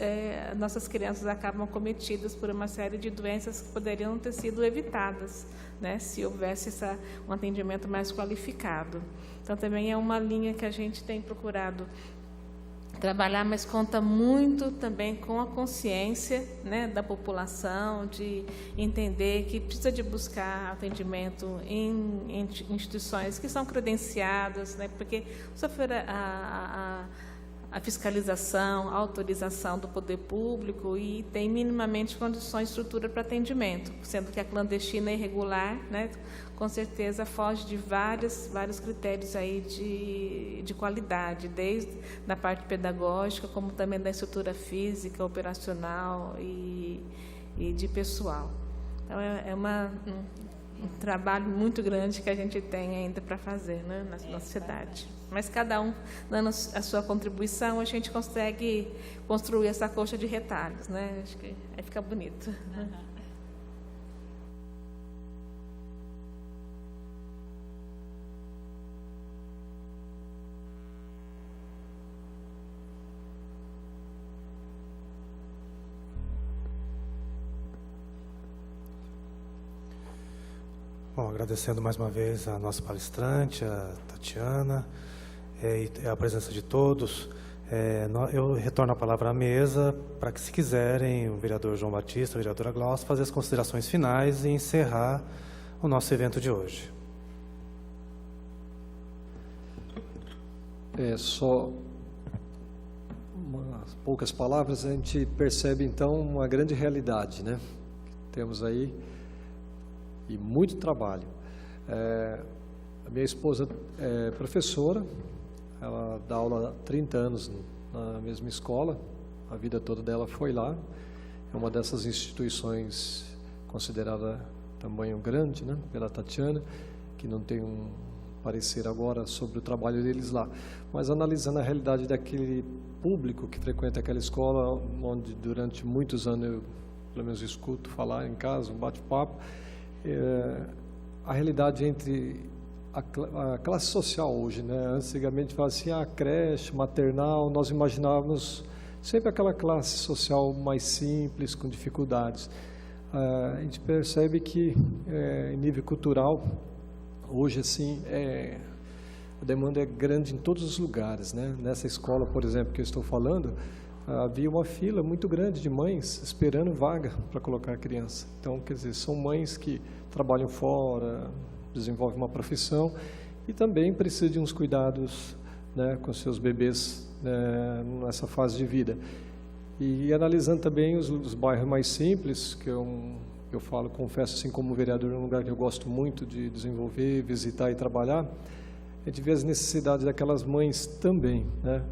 nossas crianças acabam cometidas por uma série de doenças que poderiam ter sido evitadas, né, se houvesse um atendimento mais qualificado. Então também é uma linha que a gente tem procurado trabalhar, mas conta muito também com a consciência, né, da população, de entender que precisa de buscar atendimento em instituições que são credenciadas, né, porque sofrer a fiscalização, a autorização do poder público e tem minimamente condições de estrutura para atendimento, sendo que a clandestina é irregular, né, com certeza foge de vários critérios aí de qualidade, desde da parte pedagógica, como também da estrutura física, operacional e de pessoal. Então, é um trabalho muito grande que a gente tem ainda para fazer, né, na nossa cidade. Mas cada um dando a sua contribuição, a gente consegue construir essa coxa de retalhos, né? Acho que aí fica bonito. Bom, agradecendo mais uma vez a nossa palestrante, a Tatiana, e a presença de todos. Eu retorno a palavra à mesa para que, se quiserem, o vereador João Batista, a vereadora Glaucia, fazer as considerações finais e encerrar o nosso evento de hoje. Só umas poucas palavras, a gente percebe então uma grande realidade, né? Temos aí e muito trabalho. A minha esposa é professora, ela dá aula há 30 anos na mesma escola, a vida toda dela foi lá, é uma dessas instituições considerada tamanho grande, né, pela Tatiana, que não tem um parecer agora sobre o trabalho deles lá, mas analisando a realidade daquele público que frequenta aquela escola, onde durante muitos anos eu, pelo menos, escuto falar em casa, um bate-papo, a realidade entre a classe social hoje, né? Antigamente falava assim, a creche, maternal, nós imaginávamos sempre aquela classe social mais simples, com dificuldades. A gente percebe que, em nível cultural, hoje assim, a demanda é grande em todos os lugares, né? Nessa escola, por exemplo, que eu estou falando, havia uma fila muito grande de mães esperando vaga para colocar a criança. Então, quer dizer, são mães que trabalham fora, desenvolvem uma profissão e também precisam de uns cuidados, né, com seus bebês, né, nessa fase de vida. E analisando também os bairros mais simples, que eu falo, confesso, assim como vereador, é um lugar que eu gosto muito de desenvolver, visitar e trabalhar, a gente vê as necessidades daquelas mães também, né?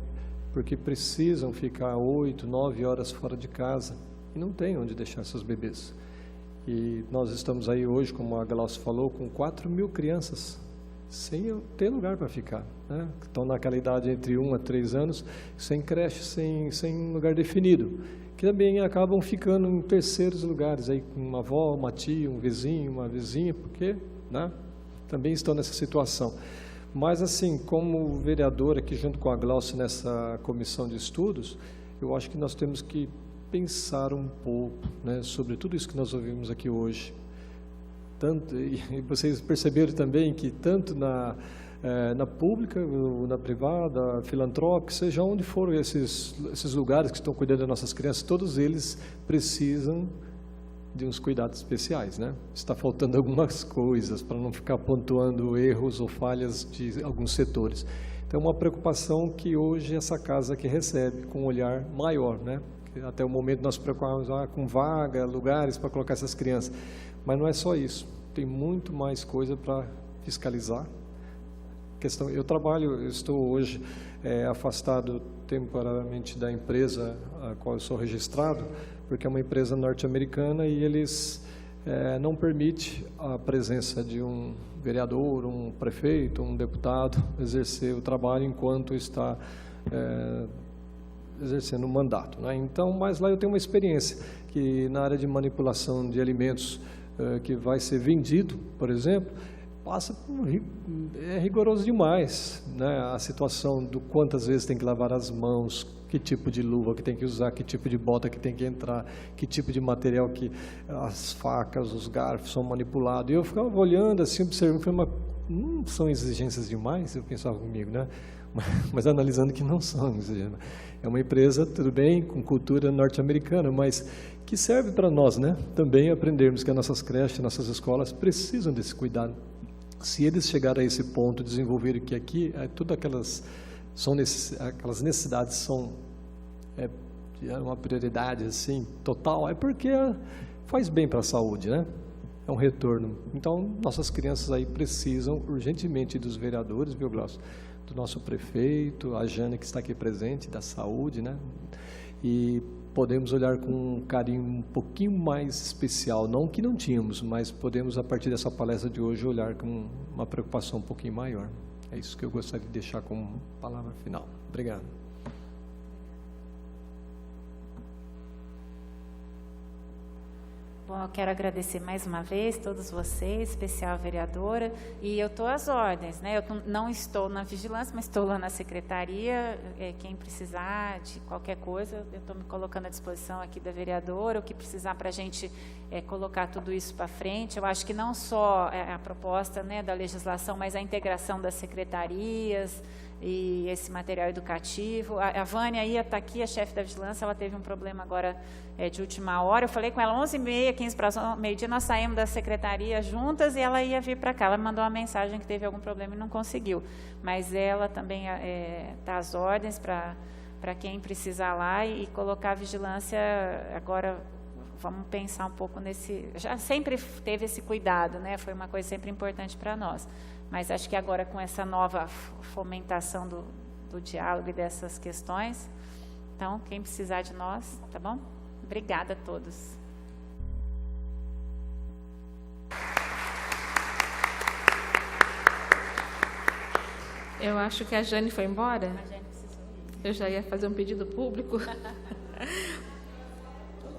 Porque precisam ficar 8, 9 horas fora de casa e não tem onde deixar seus bebês. E nós estamos aí hoje, como a Glaucia falou, com 4.000 crianças sem ter lugar para ficar, né? Estão naquela idade entre 1 a 3 anos, sem creche, sem lugar definido, que também acabam ficando em terceiros lugares, aí com uma avó, uma tia, um vizinho, uma vizinha, porque, né, também estão nessa situação. Mas, assim, como vereador aqui junto com a Glaucia nessa comissão de estudos, eu acho que nós temos que pensar um pouco, né, sobre tudo isso que nós ouvimos aqui hoje. E vocês perceberam também que tanto na pública, na privada, filantrópica, seja onde for esses lugares que estão cuidando das nossas crianças, todos eles precisam de uns cuidados especiais, né? Está faltando algumas coisas para não ficar pontuando erros ou falhas de alguns setores. Então, uma preocupação que hoje essa casa aqui recebe com um olhar maior, né? Até o momento nós preocupamos com vaga, lugares para colocar essas crianças. Mas não é só isso, tem muito mais coisa para fiscalizar. Eu estou hoje afastado temporariamente da empresa a qual eu sou registrado, porque é uma empresa norte-americana e eles não permitem a presença de um vereador, um prefeito, um deputado exercer o trabalho enquanto está exercendo o mandato, né? Então, mas lá eu tenho uma experiência que na área de manipulação de alimentos que vai ser vendido, por exemplo, é rigoroso demais, né? A situação do quantas vezes tem que lavar as mãos, que tipo de luva que tem que usar, que tipo de bota que tem que entrar, que tipo de material que as facas, os garfos são manipulados. E eu ficava olhando assim, observando, falei, mas são exigências demais? Eu pensava comigo, né? Mas analisando que não são exigências. É uma empresa, tudo bem, com cultura norte-americana, mas que serve para nós, né? Também aprendermos que as nossas creches, nossas escolas precisam desse cuidado. Se eles chegarem a esse ponto, desenvolverem que aqui, tudo aquelas necessidades são uma prioridade assim, total, é porque faz bem para a saúde, né? É um retorno. Então, nossas crianças aí precisam urgentemente dos vereadores, viu, Glaucia? Do nosso prefeito, a Jane que está aqui presente, da saúde, né? E podemos olhar com um carinho um pouquinho mais especial, não que não tínhamos, mas podemos, a partir dessa palestra de hoje, olhar com uma preocupação um pouquinho maior. É isso que eu gostaria de deixar como palavra final. Obrigado. Bom, eu quero agradecer mais uma vez todos vocês, especial a vereadora, e eu estou às ordens, né? Eu não estou na vigilância, mas estou lá na secretaria, quem precisar de qualquer coisa, eu estou me colocando à disposição aqui da vereadora, o que precisar para a gente colocar tudo isso para frente. Eu acho que não só a proposta, né, da legislação, mas a integração das secretarias, e esse material educativo. A Vânia ia estar aqui, a chefe da vigilância, ela teve um problema agora de última hora. Eu falei com ela 11h30, 15 para meio-dia, nós saímos da secretaria juntas e ela ia vir para cá. Ela me mandou uma mensagem que teve algum problema e não conseguiu. Mas ela também está às ordens para quem precisar lá e colocar a vigilância. Agora, vamos pensar um pouco nesse... Já sempre teve esse cuidado, né? Foi uma coisa sempre importante para nós. Mas acho que agora, com essa nova fomentação do diálogo e dessas questões, então, quem precisar de nós, tá bom? Obrigada a todos. Eu acho que a Jane foi embora. A Jane precisou ir. Eu já ia fazer um pedido público. Olha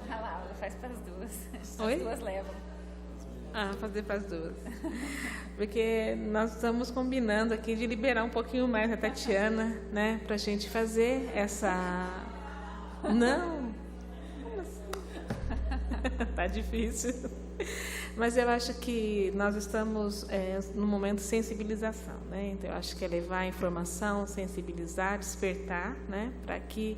lá, ela faz para as duas. Oi? As duas levam. Fazer para as duas. Porque nós estamos combinando aqui de liberar um pouquinho mais a Tatiana, né? Para a gente fazer essa... Não! Como assim? Tá difícil. Mas eu acho que nós estamos no momento de sensibilização, né? Então, eu acho que é levar a informação, sensibilizar, despertar, né? Para que,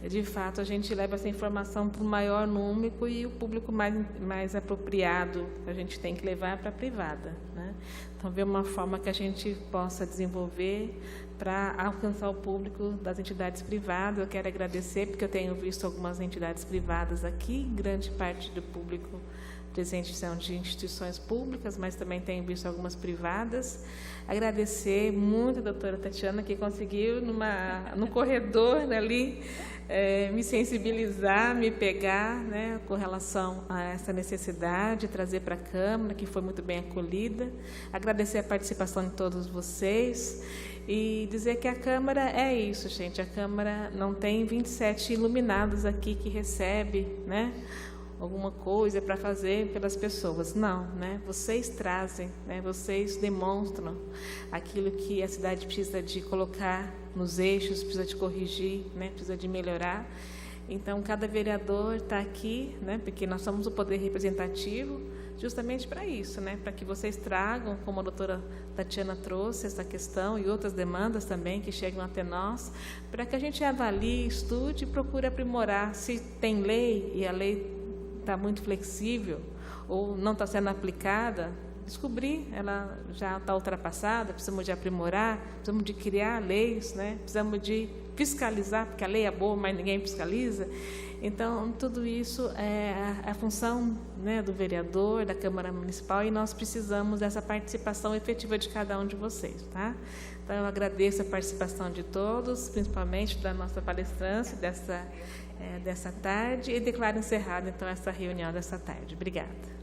de fato, a gente leve essa informação para o maior número e o público mais apropriado que a gente tem que levar para a privada, né? Então, ver uma forma que a gente possa desenvolver para alcançar o público das entidades privadas. Eu quero agradecer, porque eu tenho visto algumas entidades privadas aqui, grande parte do público presente são de instituições públicas, mas também tenho visto algumas privadas. Agradecer muito a doutora Tatiana, que conseguiu, no corredor ali, me sensibilizar, me pegar, né, com relação a essa necessidade, trazer para a Câmara, que foi muito bem acolhida. Agradecer a participação de todos vocês e dizer que a Câmara é isso, gente. A Câmara não tem 27 iluminados aqui que recebe, né, alguma coisa para fazer pelas pessoas. Não, né? Vocês trazem, né? Vocês demonstram aquilo que a cidade precisa de colocar nos eixos, precisa de corrigir, né? Precisa de melhorar. Então, cada vereador está aqui, né? Porque nós somos o poder representativo, justamente para isso, né? Para que vocês tragam, como a doutora Tatiana trouxe, essa questão e outras demandas também que chegam até nós, para que a gente avalie, estude e procure aprimorar. Se tem lei e a lei está muito flexível ou não está sendo aplicada, descobrir, ela já está ultrapassada, precisamos de aprimorar, precisamos de criar leis, né? Precisamos de fiscalizar, porque a lei é boa, mas ninguém fiscaliza. Então, tudo isso é a função, né, do vereador, da Câmara Municipal, e nós precisamos dessa participação efetiva de cada um de vocês, tá? Então, eu agradeço a participação de todos, principalmente da nossa palestrante dessa tarde, e declaro encerrada, então, essa reunião dessa tarde. Obrigada.